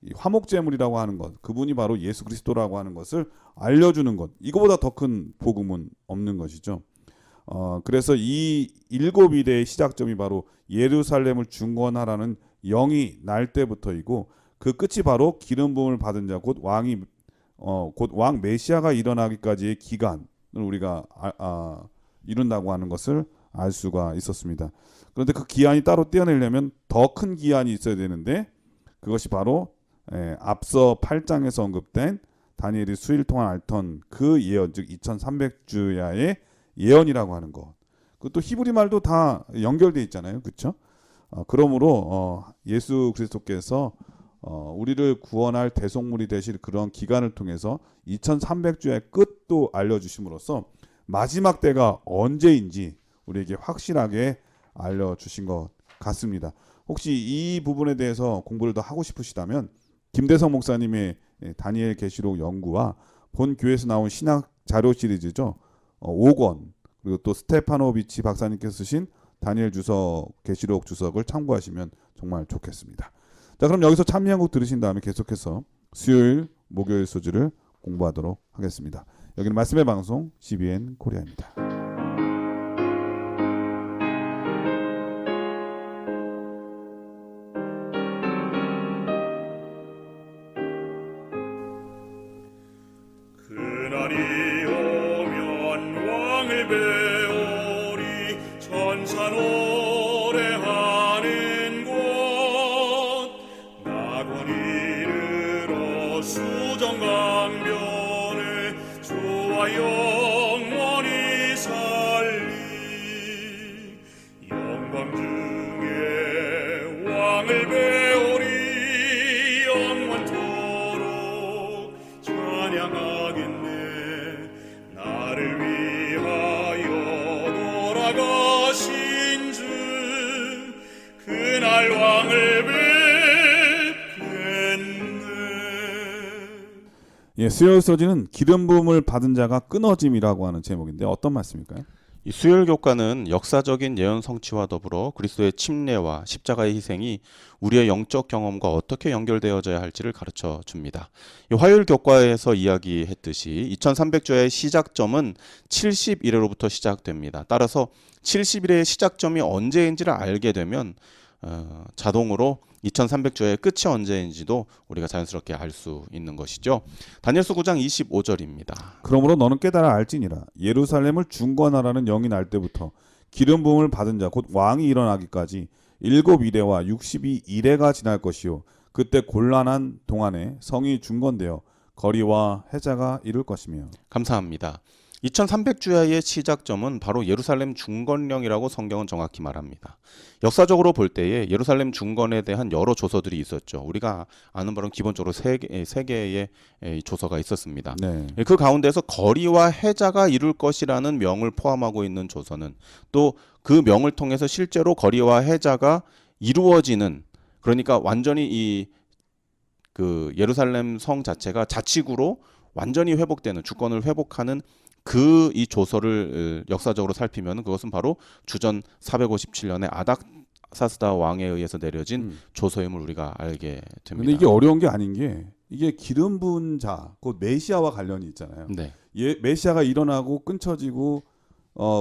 이 화목제물이라고 하는 것, 그분이 바로 예수 그리스도라고 하는 것을 알려주는 것, 이거보다 더 큰 복음은 없는 것이죠. 그래서 이 7일의 시작점이 바로 예루살렘을 중건하라는 영이 날 때부터이고 그 끝이 바로 기름 부음을 받은 자 곧 왕이 곧 왕 메시아가 일어나기까지의 기간을 우리가 이룬다고 하는 것을 알 수가 있었습니다. 그런데 그 기한이 따로 떼어내려면 더 큰 기한이 있어야 되는데 그것이 바로 앞서 8장에서 언급된 다니엘이 수일 동안 앓던 그 예언, 즉 2300주야의 예언이라고 하는 것. 그것도 히브리 말도 다 연결돼 있잖아요, 그렇죠? 그러므로 예수 그리스도께서 우리를 구원할 대속물이 되실 그런 기간을 통해서 2300주의 끝도 알려주심으로써 마지막 때가 언제인지 우리에게 확실하게 알려주신 것 같습니다. 혹시 이 부분에 대해서 공부를 더 하고 싶으시다면 김대성 목사님의 다니엘 계시록 연구와 본 교회에서 나온 신학 자료 시리즈죠. 5권 그리고 또 스테파노비치 박사님께서 쓰신 다니엘 주석 계시록 주석을 참고하시면 정말 좋겠습니다. 자, 그럼 여기서 찬미한 곡 들으신 다음에 계속해서 수요일 목요일 소주를 공부하도록 하겠습니다. 여기는 말씀의 방송 CBN 코리아입니다. 그날이 오면 왕을 배우리 천사 노래하는 곳 낙원이 이르러 수정강변에 주와 영원히 살리 영광 중에 왕을 배우리 영원토록 찬양하겠네 나를 위하여 돌아가신 주 그날 왕을 뵙겠네. 예, 수요일 소지는 기름 부음을 받은 자가 끊어짐이라고 하는 제목인데 어떤 말씀일까요? 이 수요일 교과는 역사적인 예언 성취와 더불어 그리스도의 침례와 십자가의 희생이 우리의 영적 경험과 어떻게 연결되어져야 할지를 가르쳐 줍니다. 이 화요일 교과에서 이야기했듯이 2300주의 시작점은 70일로부터 시작됩니다. 따라서 70일의 시작점이 언제인지를 알게 되면 자동으로 2300주의 끝이 언제인지도 우리가 자연스럽게 알 수 있는 것이죠. 다니엘서 9장 25절입니다. 그러므로 너는 깨달아 알지니라 예루살렘을 중건하라는 영이 날 때부터 기름 부음을 받은 자 곧 왕이 일어나기까지 7일에와 62일에가 지날 것이요 그때 곤란한 동안에 성이 중건되어 거리와 해자가 이룰 것이며. 감사합니다. 2300주야의 시작점은 바로 예루살렘 중건령이라고 성경은 정확히 말합니다. 역사적으로 볼 때에 예루살렘 중건에 대한 여러 조서들이 있었죠. 우리가 아는 바로 기본적으로 세 개의 조서가 있었습니다. 네. 그 가운데서 거리와 해자가 이룰 것이라는 명을 포함하고 있는 조서는 또 그 명을 통해서 실제로 거리와 해자가 이루어지는, 그러니까 완전히 그 예루살렘 성 자체가 자치구로 완전히 회복되는, 주권을 회복하는 그 이 조서를 역사적으로 살피면 그것은 바로 주전 457년에 아닥사스다 왕에 의해서 내려진 조서임을 우리가 알게 됩니다. 근데 이게 어려운 게 아닌 게 이게 기름 부은 자, 곧 메시아와 관련이 있잖아요. 네. 메시아가 일어나고 끊쳐지고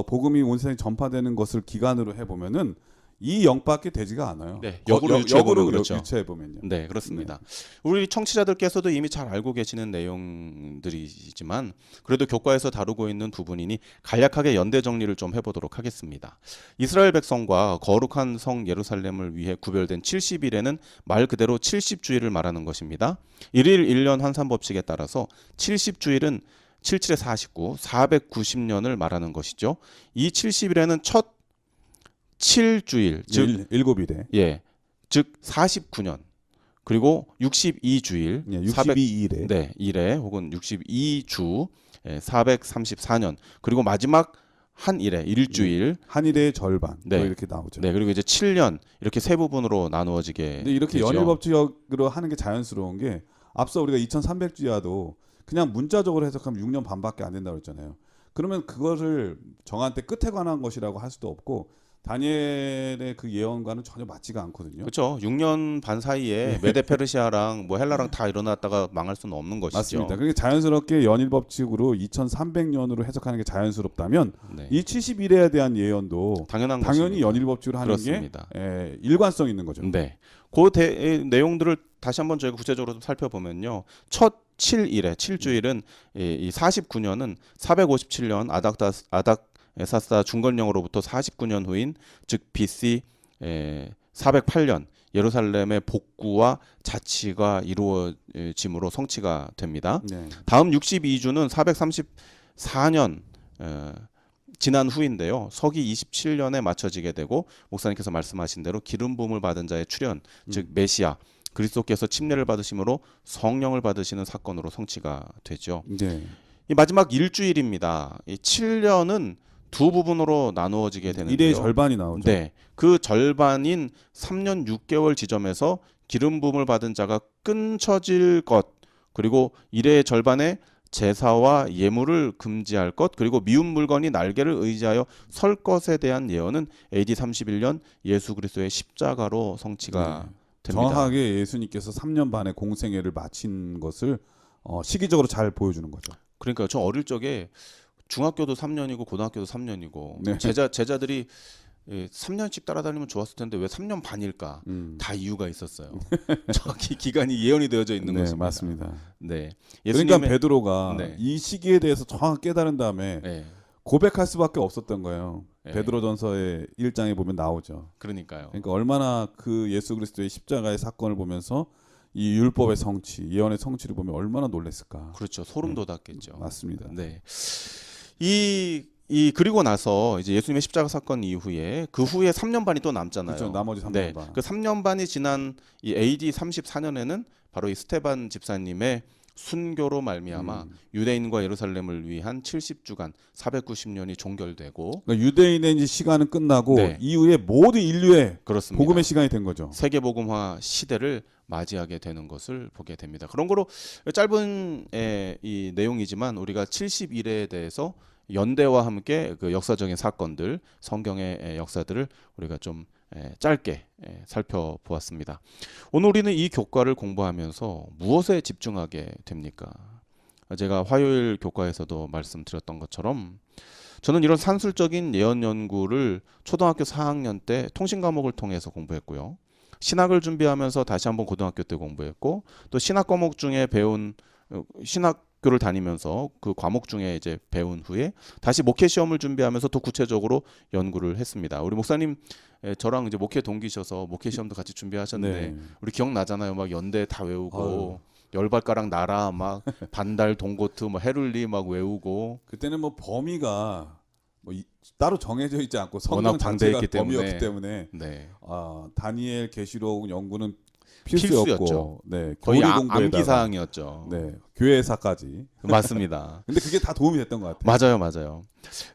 복음이 온 세상에 전파되는 것을 기간으로 해보면은 이 영밖에 되지가 않아요. 네, 역으로 유추해보면 그렇죠. 유추해보면요. 네, 그렇습니다. 우리 청취자들께서도 이미 잘 알고 계시는 내용들이지만 그래도 교과에서 다루고 있는 부분이니 간략하게 연대 정리를 좀 해보도록 하겠습니다. 이스라엘 백성과 거룩한 성 예루살렘을 위해 구별된 70일에는 말 그대로 70주일을 말하는 것입니다. 1일 1년 환산법칙에 따라서 70주일은 77에 49, 490년을 말하는 것이죠. 이 70일에는 첫 7주일, 즉 7일에 예, 즉 49년 그리고 62주일, 62일에 네, 일에 혹은 62주, 434년 그리고 마지막 한 일에 일주일, 한 일의 절반 네. 이렇게 나오죠. 네, 그리고 이제 7년 이렇게 세 부분으로 나누어지게 근데 이렇게 되죠. 연일법칙으로 하는 게 자연스러운 게 앞서 우리가 2300주야도 그냥 문자적으로 해석하면 6년 반밖에 안 된다고 했잖아요. 그러면 그거를 정한 때 끝에 관한 것이라고 할 수도 없고 다니엘의 그 예언과는 전혀 맞지가 않거든요. 그렇죠. 6년 반 사이에 메데 페르시아랑 뭐 헬라랑 다 일어났다가 망할 수는 없는 것이죠. 맞습니다. 그게 자연스럽게 연일법칙으로 2300년으로 해석하는 게 자연스럽다면 네. 이 70일에 대한 예언도 당연히 것입니다. 연일법칙으로 하는 그렇습니다. 게 일관성 있는 거죠. 네. 그 내용들을 다시 한번 저희가 구체적으로 좀 살펴보면요. 첫 7일에 7주일은 이 49년은 457년 아닥사스다 중건령으로부터 49년 후인 즉 BC 408년 예루살렘의 복구와 자치가 이루어짐으로 성취가 됩니다. 네. 다음 62주는 434년 지난 후인데요. 서기 27년에 맞춰지게 되고 목사님께서 말씀하신 대로 기름 부음을 받은 자의 출현, 즉 메시아 그리스도께서 침례를 받으심으로 성령을 받으시는 사건으로 성취가 되죠. 네. 이 마지막 일주일입니다. 이 7년은 두 부분으로 나누어지게 되는데요. 일의 절반이 나오죠. 네, 그 절반인 3년 6개월 지점에서 기름 부음을 받은 자가 끊쳐질 것, 그리고 일의 절반에 제사와 예물을 금지할 것, 그리고 미운 물건이 날개를 의지하여 설 것에 대한 예언은 AD 31년 예수 그리스도의 십자가로 성취가 됩니다. 정확하게 예수님께서 3년 반의 공생애를 마친 것을 시기적으로 잘 보여주는 거죠. 그러니까 저 어릴 적에 중학교도 3년이고 고등학교도 3년이고 네. 제자들이 3년씩 따라다니면 좋았을 텐데 왜 3년 반일까? 다 이유가 있었어요. 저 기간이 예언이 되어져 있는 네, 것입니다. 맞습니다. 네. 그러니까 베드로가 네. 이 시기에 대해서 정확히 깨달은 다음에 네. 고백할 수밖에 없었던 거예요. 네. 베드로전서의 1장에 보면 나오죠. 그러니까요. 그러니까 얼마나 그 예수 그리스도의 십자가의 사건을 보면서 이 율법의 성취, 예언의 성취를 보면 얼마나 놀랐을까. 그렇죠. 소름 돋았겠죠. 맞습니다. 네. 그리고 나서 이제 예수님의 십자가 사건 이후에 그 후에 3년 반이 또 남잖아요. 그렇죠. 나머지 3년 네. 반. 그 3년 반이 지난 이 AD 34년에는 바로 이 스테반 집사님의 순교로 말미암아 유대인과 예루살렘을 위한 70주간 490년이 종결되고 그러니까 유대인의 이제 시간은 끝나고 네. 이후에 모든 인류의 그렇습니다. 복음의 시간이 된 거죠. 세계복음화 시대를 맞이하게 되는 것을 보게 됩니다. 그런 거로 짧은 이 내용이지만 우리가 70일에 대해서 연대와 함께 그 역사적인 사건들, 성경의 역사들을 우리가 좀 짧게 살펴보았습니다. 오늘 우리는 이 교과를 공부하면서 무엇에 집중하게 됩니까? 제가 화요일 교과에서도 말씀드렸던 것처럼 저는 이런 산술적인 예언 연구를 초등학교 4학년 때 통신 과목을 통해서 공부했고요. 신학을 준비하면서 다시 한번 고등학교 때 공부했고 또 신학 과목 중에 배운 신학교를 다니면서 그 과목 중에 이제 배운 후에 다시 목회 시험을 준비하면서 더 구체적으로 연구를 했습니다. 우리 목사님 저랑 이제 목회 동기셔서 목회 시험도 같이 준비하셨는데 네. 우리 기억나잖아요. 막 연대 다 외우고 아유. 열발가락 나라 막 반달 동고트 뭐 헤룰리 막 외우고 그때는 뭐 범위가 뭐 따로 정해져 있지 않고 워낙 성경 자체가 방대했기 범위였기 때문에 네. 다니엘 계시록 연구는 필수였죠. 필수였고 네, 거의 교리 공부에다가 암기 사항이었죠. 네, 교회사까지. 맞습니다. 근데 그게 다 도움이 됐던 것 같아요. 맞아요.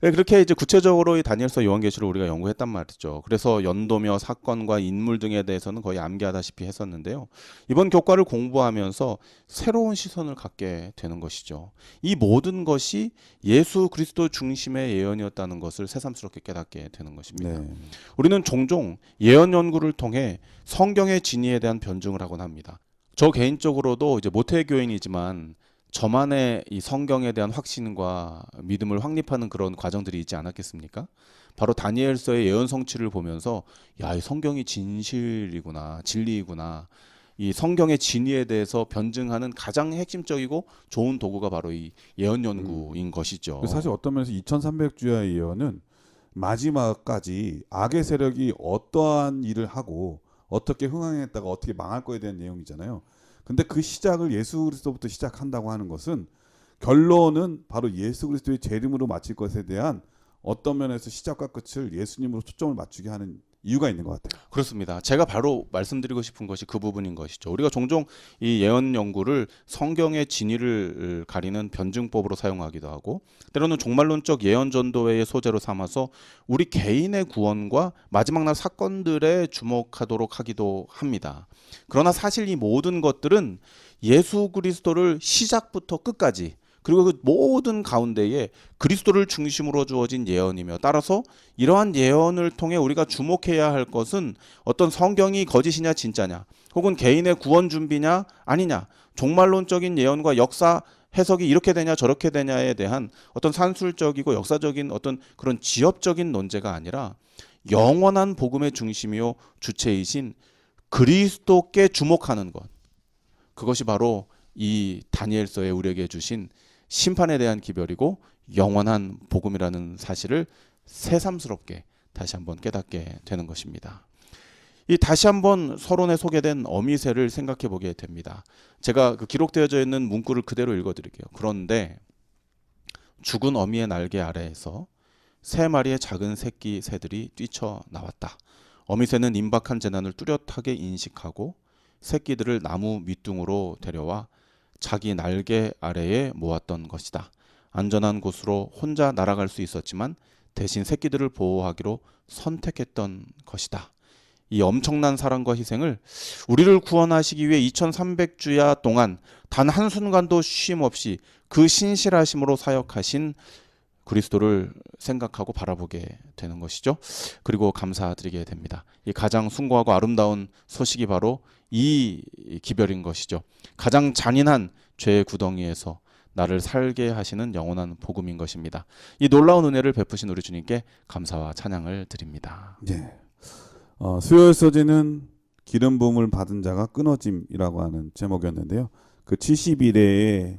네, 그렇게 이제 구체적으로 이 다니엘서 요한계시를 우리가 연구했단 말이죠. 그래서 연도며 사건과 인물 등에 대해서는 거의 암기하다시피 했었는데요. 이번 교과를 공부하면서 새로운 시선을 갖게 되는 것이죠. 이 모든 것이 예수 그리스도 중심의 예언이었다는 것을 새삼스럽게 깨닫게 되는 것입니다. 네. 우리는 종종 예언 연구를 통해 성경의 진위에 대한 변증을 하곤 합니다. 저 개인적으로도 이제 모태교인이지만 저만의 이 성경에 대한 확신과 믿음을 확립하는 그런 과정들이 있지 않았겠습니까? 바로 다니엘서의 예언 성취를 보면서 야, 이 성경이 진실이구나, 진리이구나. 이 성경의 진위에 대해서 변증하는 가장 핵심적이고 좋은 도구가 바로 이 예언 연구인 것이죠. 사실 어떤 면에서 2300주야의 예언은 마지막까지 악의 세력이 어떠한 일을 하고 어떻게 흥행했다가 어떻게 망할 거에 대한 내용이잖아요. 근데 그 시작을 예수 그리스도부터 시작한다고 하는 것은 결론은 바로 예수 그리스도의 재림으로 마칠 것에 대한 어떤 면에서 시작과 끝을 예수님으로 초점을 맞추게 하는 이유가 있는 것 같아요. 그렇습니다. 제가 바로 말씀드리고 싶은 것이 그 부분인 것이죠. 우리가 종종 이 예언 연구를 성경의 진위를 가리는 변증법으로 사용하기도 하고 때로는 종말론적 예언 전도회의 소재로 삼아서 우리 개인의 구원과 마지막 날 사건들에 주목하도록 하기도 합니다. 그러나 사실 이 모든 것들은 예수 그리스도를 시작부터 끝까지 그리고 그 모든 가운데에 그리스도를 중심으로 주어진 예언이며 따라서 이러한 예언을 통해 우리가 주목해야 할 것은 어떤 성경이 거짓이냐 진짜냐 혹은 개인의 구원 준비냐 아니냐 종말론적인 예언과 역사 해석이 이렇게 되냐 저렇게 되냐에 대한 어떤 산술적이고 역사적인 어떤 그런 지엽적인 논제가 아니라 영원한 복음의 중심이요 주체이신 그리스도께 주목하는 것 그것이 바로 이 다니엘서에 우리에게 주신 심판에 대한 기별이고 영원한 복음이라는 사실을 새삼스럽게 다시 한번 깨닫게 되는 것입니다. 이 다시 한번 서론에 소개된 어미새를 생각해 보게 됩니다. 제가 그 기록되어져 있는 문구를 그대로 읽어드릴게요. 그런데 죽은 어미의 날개 아래에서 3마리의 작은 새끼 새들이 뛰쳐나왔다. 어미새는 임박한 재난을 뚜렷하게 인식하고 새끼들을 나무 밑둥으로 데려와 자기 날개 아래에 모았던 것이다. 안전한 곳으로 혼자 날아갈 수 있었지만 대신 새끼들을 보호하기로 선택했던 것이다. 이 엄청난 사랑과 희생을 우리를 구원하시기 위해 2300주야 동안 단 한순간도 쉼 없이 그 신실하심으로 사역하신 그리스도를 생각하고 바라보게 되는 것이죠. 그리고 감사드리게 됩니다. 이 가장 숭고하고 아름다운 소식이 바로 이 기별인 것이죠. 가장 잔인한 죄의 구덩이에서 나를 살게 하시는 영원한 복음인 것입니다. 이 놀라운 은혜를 베푸신 우리 주님께 감사와 찬양을 드립니다. 예. 수요일 서지는 기름 부음을 받은 자가 끊어짐이라고 하는 제목이었는데요. 그 70일의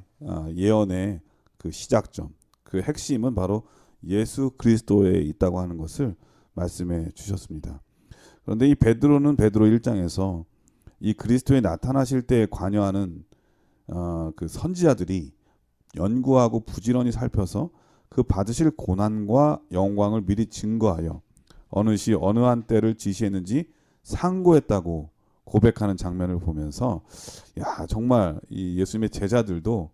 예언의 그 시작점, 그 핵심은 바로 예수 그리스도에 있다고 하는 것을 말씀해 주셨습니다. 그런데 이 베드로는 베드로 1장에서 이 그리스도에 나타나실 때에 관여하는 그 선지자들이 연구하고 부지런히 살펴서 그 받으실 고난과 영광을 미리 증거하여 어느 시 어느 한 때를 지시했는지 상고했다고 고백하는 장면을 보면서 야 정말 이 예수님의 제자들도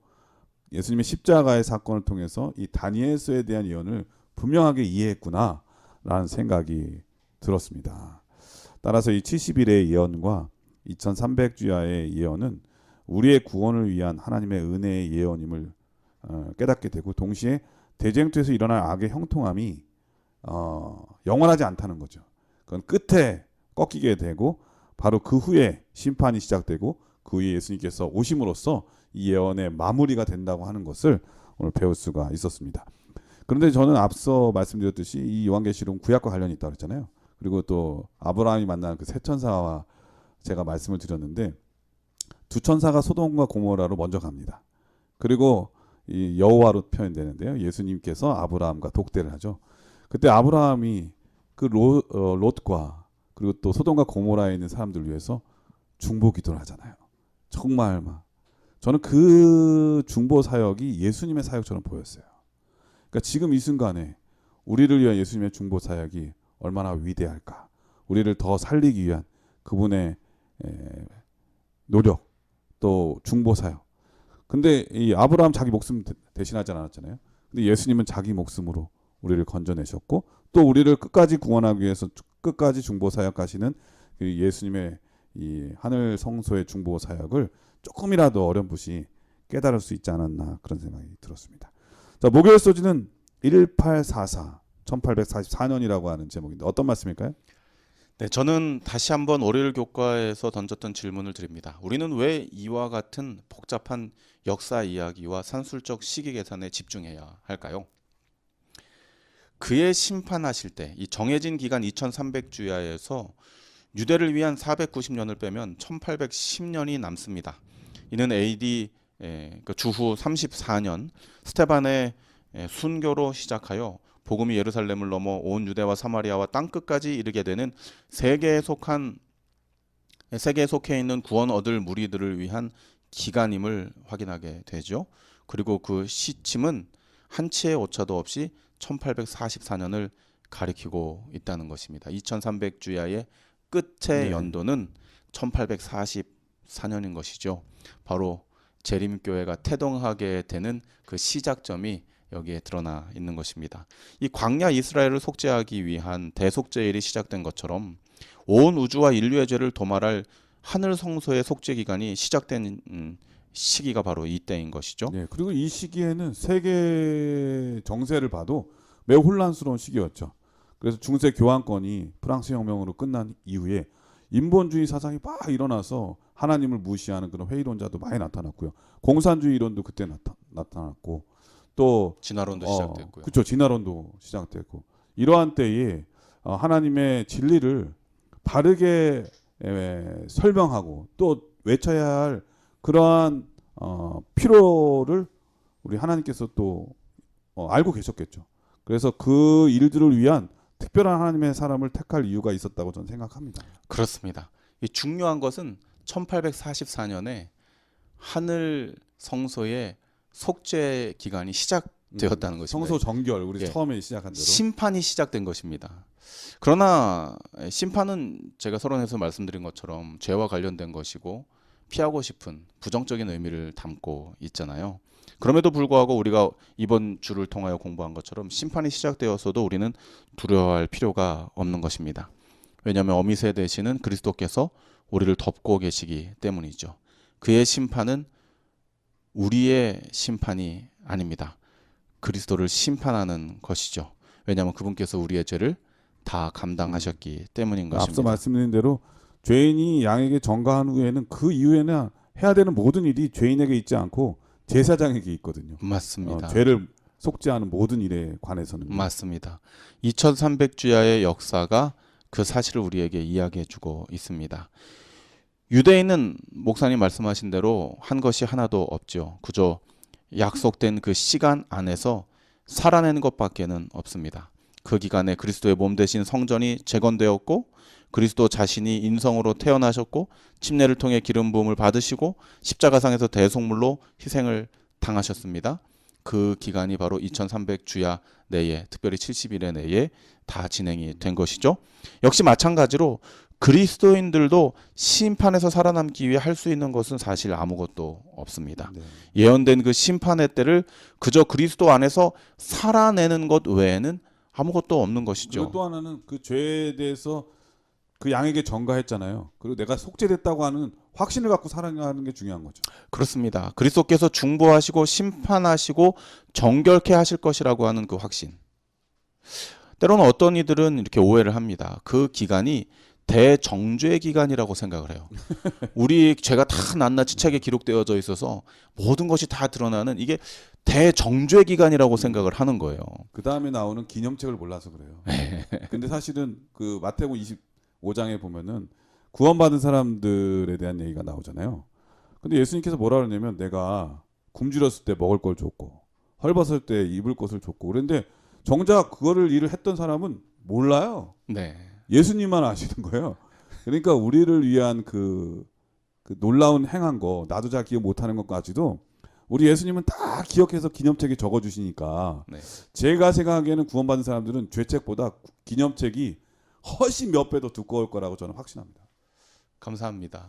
예수님의 십자가의 사건을 통해서 이 다니엘서에 대한 예언을 분명하게 이해했구나라는 생각이 들었습니다. 따라서 이 70일의 예언과 2300주야의 예언은 우리의 구원을 위한 하나님의 은혜의 예언임을 깨닫게 되고 동시에 대쟁투에서 일어날 악의 형통함이 영원하지 않다는 거죠. 그건 끝에 꺾이게 되고 바로 그 후에 심판이 시작되고 그 후에 예수님께서 오심으로써 이 예언의 마무리가 된다고 하는 것을 오늘 배울 수가 있었습니다. 그런데 저는 앞서 말씀드렸듯이 이 요한계시록은 구약과 관련이 있다고 했잖아요. 그리고 또 아브라함이 만난 그 세 천사와 제가 말씀을 드렸는데 두 천사가 소돔과 고모라로 먼저 갑니다. 그리고 이 여호와로 표현되는데요. 예수님께서 아브라함과 독대를 하죠. 그때 아브라함이 그 롯과 그리고 또 소돔과 고모라에 있는 사람들을 위해서 중보 기도를 하잖아요. 정말 막 저는 그 중보 사역이 예수님의 사역처럼 보였어요. 그러니까 지금 이 순간에 우리를 위한 예수님의 중보 사역이 얼마나 위대할까. 우리를 더 살리기 위한 그분의 노력 또 중보 사역 근데 이 아브라함 자기 목숨 대신하지 않았잖아요. 근데 예수님은 자기 목숨으로 우리를 건져내셨고 또 우리를 끝까지 구원하기 위해서 끝까지 중보 사역하시는 그 예수님의 이 하늘 성소의 중보 사역을 조금이라도 어렴풋이 깨달을 수 있지 않았나 그런 생각이 들었습니다. 자, 목요일 소지는 1844, 1844년이라고 하는 제목인데 어떤 말씀일까요? 네, 저는 다시 한번 월요일 교과에서 던졌던 질문을 드립니다. 우리는 왜 이와 같은 복잡한 역사 이야기와 산술적 시기 계산에 집중해야 할까요? 그의 심판하실 때 이 정해진 기간 2300주야에서 유대를 위한 490년을 빼면 1810년이 남습니다. 이는 AD 주후 34년 스테반의 순교로 시작하여 복음이 예루살렘을 넘어 온 유대와 사마리아와 땅끝까지 이르게 되는 세계에 속해 있는 구원 얻을 무리들을 위한 기간임을 확인하게 되죠. 그리고 그 시침은 한치의 오차도 없이 1844년을 가리키고 있다는 것입니다. 2300주야의 끝의 연도는 1844년인 것이죠. 바로 재림교회가 태동하게 되는 그 시작점이 여기에 드러나 있는 것입니다. 이 광야 이스라엘을 속죄하기 위한 대속죄일이 시작된 것처럼 온 우주와 인류의 죄를 도말할 하늘 성소의 속죄 기간이 시작된 시기가 바로 이때인 것이죠. 네, 그리고 이 시기에는 세계 정세를 봐도 매우 혼란스러운 시기였죠. 그래서 중세 교황권이 프랑스 혁명으로 끝난 이후에 인본주의 사상이 막 일어나서 하나님을 무시하는 그런 회의론자도 많이 나타났고요. 공산주의 이론도 그때 나타났고 또 진화론도 시작됐고요. 그렇죠. 진화론도 시작됐고 이러한 때에 하나님의 진리를 바르게 설명하고 또 외쳐야 할 그러한 필요를 우리 하나님께서 또 알고 계셨겠죠. 그래서 그 일들을 위한 특별한 하나님의 사람을 택할 이유가 있었다고 저는 생각합니다. 그렇습니다. 이 중요한 것은 1844년에 하늘 성소의 속죄 기간이 시작되었다는 것입니다. 성소 정결 우리 예. 처음에 시작한 대로 심판이 시작된 것입니다. 그러나 심판은 제가 서론에서 말씀드린 것처럼 죄와 관련된 것이고 피하고 싶은 부정적인 의미를 담고 있잖아요. 그럼에도 불구하고 우리가 이번 주를 통하여 공부한 것처럼 심판이 시작되었어도 우리는 두려워할 필요가 없는 것입니다. 왜냐하면 어미새 되시는 그리스도께서 우리를 덮고 계시기 때문이죠. 그의 심판은 우리의 심판이 아닙니다. 그리스도를 심판하는 것이죠. 왜냐하면 그분께서 우리의 죄를 다 감당하셨기 때문인 것입니다. 앞서 말씀드린 대로 죄인이 양에게 전가한 후에는 그 이후에는 해야 되는 모든 일이 죄인에게 있지 않고 제사장에게 있거든요. 맞습니다. 죄를 속죄하는 모든 일에 관해서는 맞습니다. 2300주야의 역사가 그 사실을 우리에게 이야기해주고 있습니다. 유대인은 목사님 말씀하신 대로 한 것이 하나도 없죠. 그저 약속된 그 시간 안에서 살아내는 것밖에는 없습니다. 그 기간에 그리스도의 몸 대신 성전이 재건되었고 그리스도 자신이 인성으로 태어나셨고 침례를 통해 기름 부음을 받으시고 십자가상에서 대속물로 희생을 당하셨습니다. 그 기간이 바로 2300주야 내에 특별히 70일의 내에 다 진행이 된 것이죠. 역시 마찬가지로 그리스도인들도 심판에서 살아남기 위해 할 수 있는 것은 사실 아무것도 없습니다. 네. 예언된 그 심판의 때를 그저 그리스도 안에서 살아내는 것 외에는 아무것도 없는 것이죠. 그리고 또 하나는 그 죄에 대해서 그 양에게 전가했잖아요. 그리고 내가 속죄됐다고 하는 확신을 갖고 살아가는 게 중요한 거죠. 그렇습니다. 그리스도께서 중보하시고 심판하시고 정결케 하실 것이라고 하는 그 확신. 때로는 어떤 이들은 이렇게 오해를 합니다. 그 기간이 대정죄 기간이라고 생각을 해요. 우리 죄가 다 낱낱이 책에 기록되어져 있어서 모든 것이 다 드러나는 이게 대정죄 기간이라고 생각을 하는 거예요. 그 다음에 나오는 기념책을 몰라서 그래요. 근데 사실은 그 마태복음 25장에 보면은 구원받은 사람들에 대한 얘기가 나오잖아요. 근데 예수님께서 뭐라 그러냐면 내가 굶주렸을 때 먹을 걸 줬고 헐벗을 때 입을 것을 줬고 그런데 정작 그거를 일을 했던 사람은 몰라요. 네. 예수님만 아시는 거예요. 그러니까 우리를 위한 그 놀라운 행한 거 나도 잘 기억 못하는 것까지도 우리 예수님은 다 기억해서 기념책에 적어주시니까 네. 제가 생각하기에는 구원받은 사람들은 죄책보다 기념책이 훨씬 몇 배 더 두꺼울 거라고 저는 확신합니다. 감사합니다.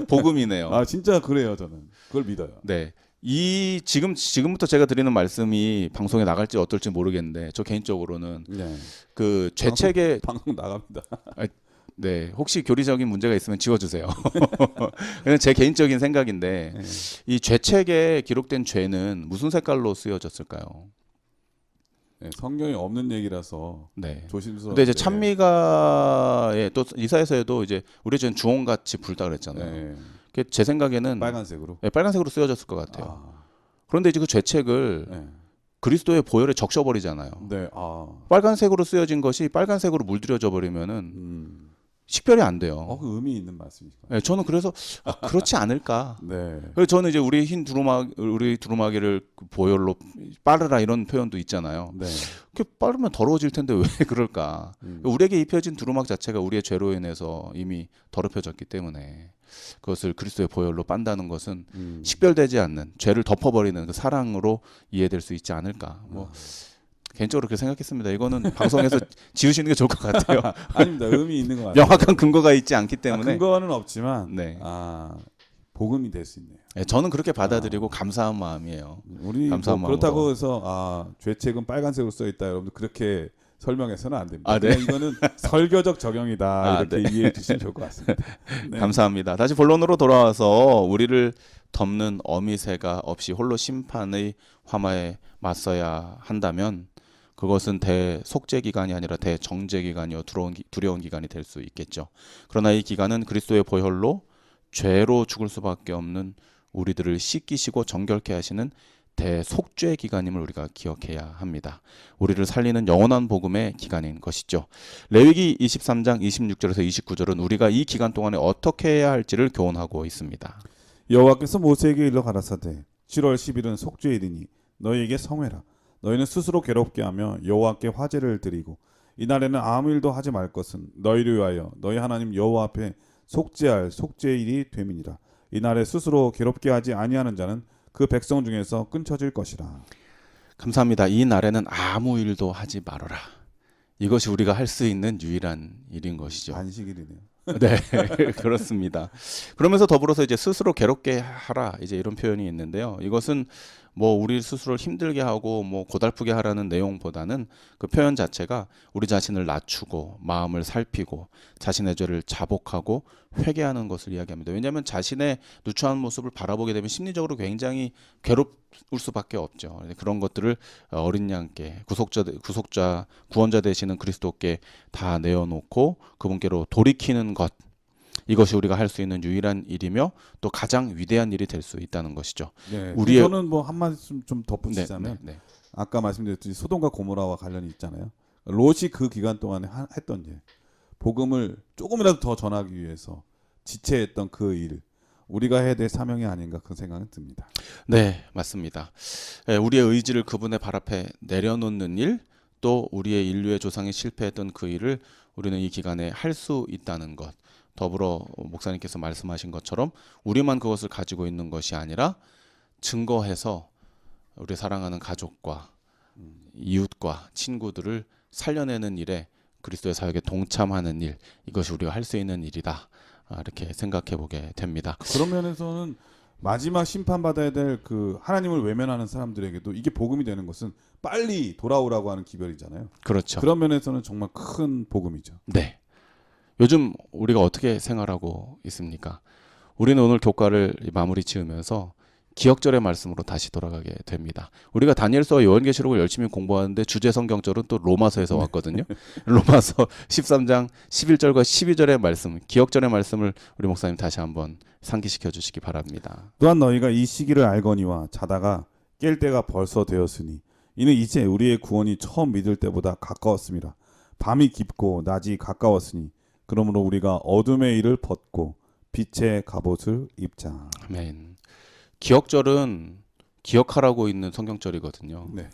복음이네요. 아 진짜 그래요. 저는 그걸 믿어요. 네. 이 지금부터 제가 드리는 말씀이 방송에 나갈지 어떨지 모르겠는데 저 개인적으로는 네. 그 죄책의 방송 나갑니다. 네, 혹시 교리적인 문제가 있으면 지워주세요. 그건 제 개인적인 생각인데 네. 이 죄책에 기록된 죄는 무슨 색깔로 쓰여졌을까요? 네, 성경에 없는 얘기라서 네. 조심스러워. 근데 이제 찬미가의 또 이사에서도 이제 우리 죄는 주홍같이 불다 그랬잖아요. 네. 그게 제 생각에는 빨간색으로. 네, 빨간색으로 쓰여졌을 것 같아요. 아, 그런데 이제 그 죄책을 네. 그리스도의 보혈에 적셔버리잖아요. 네. 아. 빨간색으로 쓰여진 것이 빨간색으로 물들여져 버리면은 음. 식별이 안 돼요. 그 의미 있는 말씀이시죠. 네, 저는 그래서 그렇지 않을까. 네. 그래서 저는 이제 우리 두루마기를 그 보혈로 빠르라 이런 표현도 있잖아요. 네. 그 빠르면 더러워질 텐데 왜 그럴까? 우리에게 입혀진 두루마기 자체가 우리의 죄로 인해서 이미 더럽혀졌기 때문에 그것을 그리스도의 보혈로 빤다는 것은 식별되지 않는 죄를 덮어버리는 그 사랑으로 이해될 수 있지 않을까. 뭐 개인적으로 그렇게 생각했습니다. 이거는 방송에서 지우시는 게 좋을 것 같아요. 아닙니다. 의미 있는 것 같아요. 명확한 근거가 있지 않기 때문에. 근거는 없지만 네. 복음이 될 수 있네요. 네, 저는 그렇게 받아들이고 감사한 마음이에요. 우리 감사한 그렇다고 마음으로. 해서 죄책은 빨간색으로 써 있다. 여러분들 그렇게 설명해서는 안 됩니다. 아, 네. 그냥 이거는 설교적 적용이다. 이렇게 이해해 주시면 좋을 것 같습니다. 네. 감사합니다. 다시 본론으로 돌아와서 우리를 덮는 어미새가 없이 홀로 심판의 화마에 맞서야 한다면 그것은 대속죄 기간이 아니라 대정죄 기간이요 두려운 기간이 될 수 있겠죠. 그러나 이 기간은 그리스도의 보혈로 죄로 죽을 수밖에 없는 우리들을 씻기시고 정결케 하시는 대속죄 기간임을 우리가 기억해야 합니다. 우리를 살리는 영원한 복음의 기간인 것이죠. 레위기 23장 26절에서 29절은 우리가 이 기간 동안에 어떻게 해야 할지를 교훈하고 있습니다. 여호와께서 모세에게 일러 가라사대 7월 10일은 속죄일이니 너희에게 성회라. 너희는 스스로 괴롭게 하며 여호와께 화제를 드리고 이날에는 아무 일도 하지 말 것은 너희를 위하여 너희 하나님 여호와 앞에 속죄할 속죄일이 됨이니라. 이날에 스스로 괴롭게 하지 아니하는 자는 그 백성 중에서 끊쳐질 것이라. 감사합니다. 이 날에는 아무 일도 하지 말아라. 이것이 우리가 할 수 있는 유일한 일인 것이죠. 안식일이네요. 네, 그렇습니다. 그러면서 더불어서 이제 스스로 괴롭게 하라 이제 이런 표현이 있는데요. 이것은 뭐 우리 스스로를 힘들게 하고 뭐 고달프게 하라는 내용보다는 그 표현 자체가 우리 자신을 낮추고 마음을 살피고 자신의 죄를 자복하고 회개하는 것을 이야기합니다. 왜냐하면 자신의 누추한 모습을 바라보게 되면 심리적으로 굉장히 괴로울 수밖에 없죠. 그런 것들을 어린 양께 구속자 구원자 되시는 그리스도께 다 내어놓고 그분께로 돌이키는 것, 이것이 우리가 할 수 있는 유일한 일이며 또 가장 위대한 일이 될 수 있다는 것이죠. 네. 우리의- 저는 뭐 한 말씀 좀 덧붙이자면 네. 아까 말씀드렸듯이 소돔과 고모라와 관련이 있잖아요. 롯이 그 기간 동안에 했던 일, 복음을 조금이라도 더 전하기 위해서 지체했던 그 일, 우리가 해야 될 사명이 아닌가 그런 생각은 듭니다. 네, 맞습니다. 우리의 의지를 그분의 발 앞에 내려놓는 일, 또 우리의 인류의 조상이 실패했던 그 일을 우리는 이 기간에 할 수 있다는 것. 더불어 목사님께서 말씀하신 것처럼 우리만 그것을 가지고 있는 것이 아니라 증거해서 우리 사랑하는 가족과 이웃과 친구들을 살려내는 일에 그리스도의 사역에 동참하는 일, 이것이 우리가 할 수 있는 일이다. 이렇게 생각해 보게 됩니다. 그런 면에서는 마지막 심판받아야 될 그 하나님을 외면하는 사람들에게도 이게 복음이 되는 것은 빨리 돌아오라고 하는 기별이잖아요. 그렇죠. 그런 면에서는 정말 큰 복음이죠. 네. 요즘 우리가 어떻게 생활하고 있습니까? 우리는 오늘 교과를 마무리 지으면서 기억절의 말씀으로 다시 돌아가게 됩니다. 우리가 다니엘서와 요한계시록을 열심히 공부하는데 주제 성경절은 또 로마서에서 왔거든요. 로마서 13장 11절과 12절의 말씀, 기억절의 말씀을 우리 목사님 다시 한번 상기시켜 주시기 바랍니다. 또한 너희가 이 시기를 알거니와 자다가 깰 때가 벌써 되었으니 이는 이제 우리의 구원이 처음 믿을 때보다 가까웠습니다. 밤이 깊고 낮이 가까웠으니 그러므로 우리가 어둠의 일을 벗고 빛의 갑옷을 입자. 아멘. 기억절은 기억하라고 있는 성경절이거든요. 네.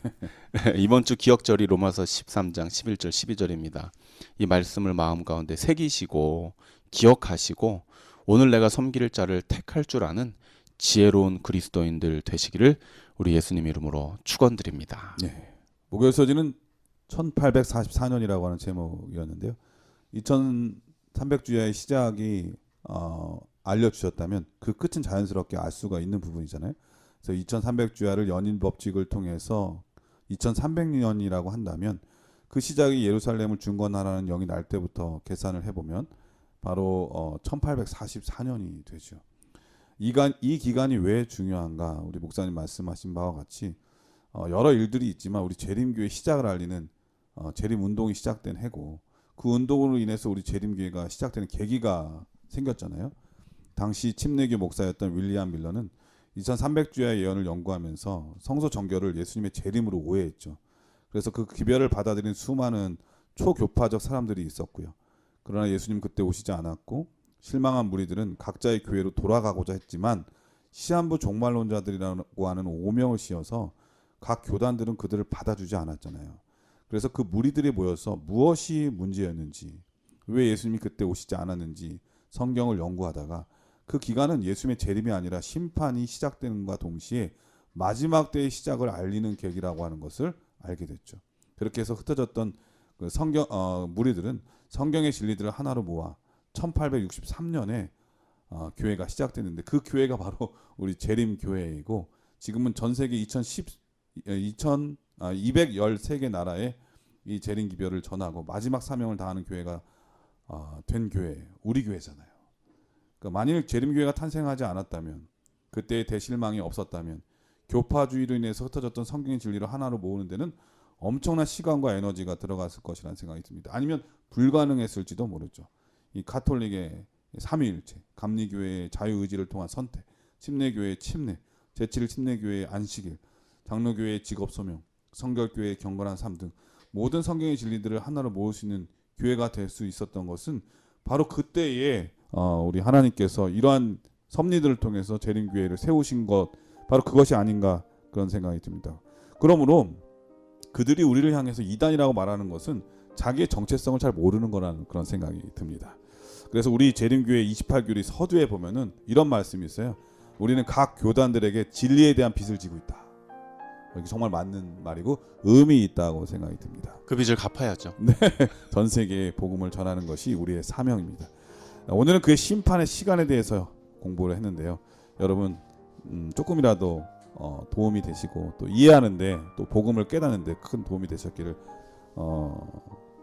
이번 주 기억절이 로마서 13장 11절 12절입니다. 이 말씀을 마음 가운데 새기시고 기억하시고 오늘 내가 섬길 자를 택할 줄 아는 지혜로운 그리스도인들 되시기를 우리 예수님 이름으로 축원드립니다. 네. 목요일 서지는 1844년이라고 하는 제목이었는데요. 300주야의 시작이 알려주셨다면 그 끝은 자연스럽게 알 수가 있는 부분이잖아요. 그래서 2300주야를 연인 법칙을 통해서 2300년이라고 한다면 그 시작이 예루살렘을 중건하라는 영이 날 때부터 계산을 해보면 바로 1844년이 되죠. 이 기간이 왜 중요한가? 우리 목사님 말씀하신 바와 같이 여러 일들이 있지만 우리 재림교회 시작을 알리는 재림 운동이 시작된 해고, 그 운동으로 인해서 우리 재림교회가 시작되는 계기가 생겼잖아요. 당시 침례교 목사였던 윌리엄 밀러는 2300주야의 예언을 연구하면서 성소 정결을 예수님의 재림으로 오해했죠. 그래서 그 기별을 받아들인 수많은 초교파적 사람들이 있었고요. 그러나 예수님 그때 오시지 않았고 실망한 무리들은 각자의 교회로 돌아가고자 했지만 시한부 종말론자들이라고 하는 오명을 씌워서 각 교단들은 그들을 받아주지 않았잖아요. 그래서 그 무리들이 모여서 무엇이 문제였는지, 왜 예수님이 그때 오시지 않았는지 성경을 연구하다가 그 기간은 예수님의 재림이 아니라 심판이 시작되는과 동시에 마지막 때의 시작을 알리는 계기라고 하는 것을 알게 됐죠. 그렇게 해서 흩어졌던 그 무리들은 성경의 진리들을 하나로 모아 1863년에 교회가 시작됐는데 그 교회가 바로 우리 재림 교회이고 지금은 전 세계 213개 나라에 이 재림 기별을 전하고 마지막 사명을 다하는 교회가 된 교회, 우리 교회잖아요. 그러니까 만일 재림 교회가 탄생하지 않았다면, 그때의 대실망이 없었다면, 교파주의로 인해서 흩어졌던 성경의 진리를 하나로 모으는 데는 엄청난 시간과 에너지가 들어갔을 것이라는 생각이 듭니다. 아니면 불가능했을지도 모르죠. 이 가톨릭의 삼위일체, 감리교회의 자유의지를 통한 선택, 침례교회의 침례, 제7일 침례교회의 안식일, 장로교회의 직업소명, 성결교회의 경건한 삶 등 모든 성경의 진리들을 하나로 모을 수 있는 교회가 될 수 있었던 것은 바로 그때에 우리 하나님께서 이러한 섭리들을 통해서 재림교회를 세우신 것, 바로 그것이 아닌가 그런 생각이 듭니다. 그러므로 그들이 우리를 향해서 이단이라고 말하는 것은 자기의 정체성을 잘 모르는 거라는 그런 생각이 듭니다. 그래서 우리 재림교회 28교리 서두에 보면은 이런 말씀이 있어요. 우리는 각 교단들에게 진리에 대한 빚을 지고 있다. 이게 정말 맞는 말이고 의미 있다고 생각이 듭니다. 그 빚을 갚아야죠. 네, 전 세계에 복음을 전하는 것이 우리의 사명입니다. 오늘은 그의 심판의 시간에 대해서 공부를 했는데요. 여러분 조금이라도 도움이 되시고 또 이해하는데 또 복음을 깨닫는데 큰 도움이 되셨기를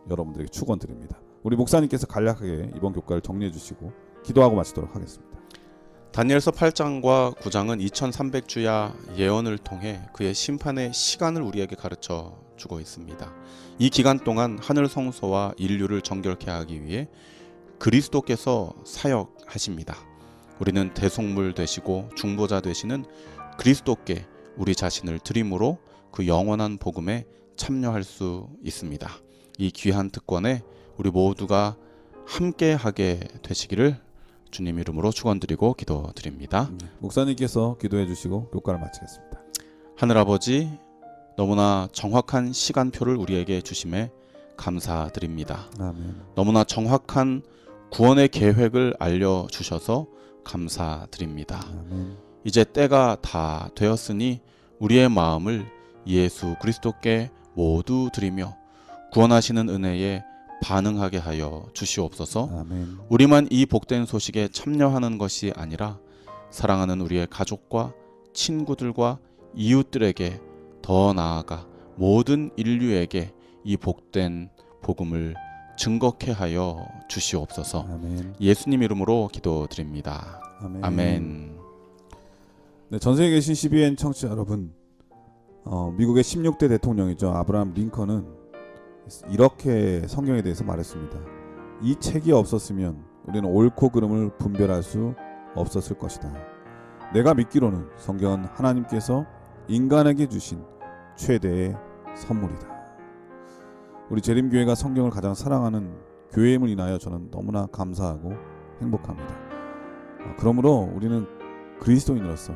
여러분들에게 축원드립니다. 우리 목사님께서 간략하게 이번 교과를 정리해 주시고 기도하고 마치도록 하겠습니다. 다니엘서 8장과 9장은 2300주야 예언을 통해 그의 심판의 시간을 우리에게 가르쳐 주고 있습니다. 이 기간 동안 하늘 성소와 인류를 정결케 하기 위해 그리스도께서 사역하십니다. 우리는 대속물 되시고 중보자 되시는 그리스도께 우리 자신을 드림으로 그 영원한 복음에 참여할 수 있습니다. 이 귀한 특권에 우리 모두가 함께하게 되시기를 주님 이름으로 축원드리고 기도드립니다. 목사님께서 기도해 주시고 교과를 마치겠습니다. 하늘아버지, 너무나 정확한 시간표를 우리에게 주심에 감사드립니다. 아멘. 너무나 정확한 구원의 계획을 알려주셔서 감사드립니다. 아멘. 이제 때가 다 되었으니 우리의 마음을 예수 그리스도께 모두 드리며 구원하시는 은혜에 반응하게 하여 주시옵소서. 아멘. 우리만 이 복된 소식에 참여하는 것이 아니라 사랑하는 우리의 가족과 친구들과 이웃들에게 더 나아가 모든 인류에게 이 복된 복음을 증거케 하여 주시옵소서. 아멘. 예수님 이름으로 기도드립니다. 아멘. 아멘. 네, 전 세계에 계신 CBN 청취자 여러분, 미국의 16대 대통령이죠. 아브라함 링컨은 이렇게 성경에 대해서 말했습니다. 이 책이 없었으면 우리는 옳고 그름을 분별할 수 없었을 것이다. 내가 믿기로는 성경은 하나님께서 인간에게 주신 최대의 선물이다. 우리 재림교회가 성경을 가장 사랑하는 교회임을 인하여 저는 너무나 감사하고 행복합니다. 그러므로 우리는 그리스도인으로서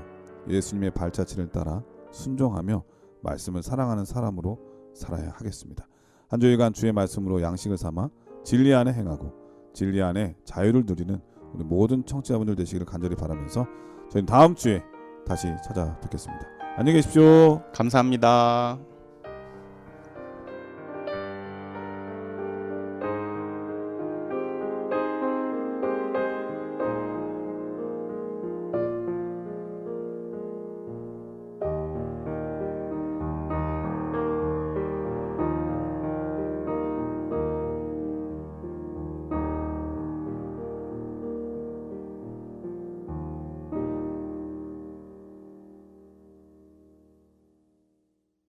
예수님의 발자취를 따라 순종하며 말씀을 사랑하는 사람으로 살아야 하겠습니다. 한 주일간 주의 말씀으로 양식을 삼아 진리 안에 행하고 진리 안에 자유를 누리는 우리 모든 청취자분들 되시기를 간절히 바라면서 저희는 다음 주에 다시 찾아뵙겠습니다. 안녕히 계십시오. 감사합니다.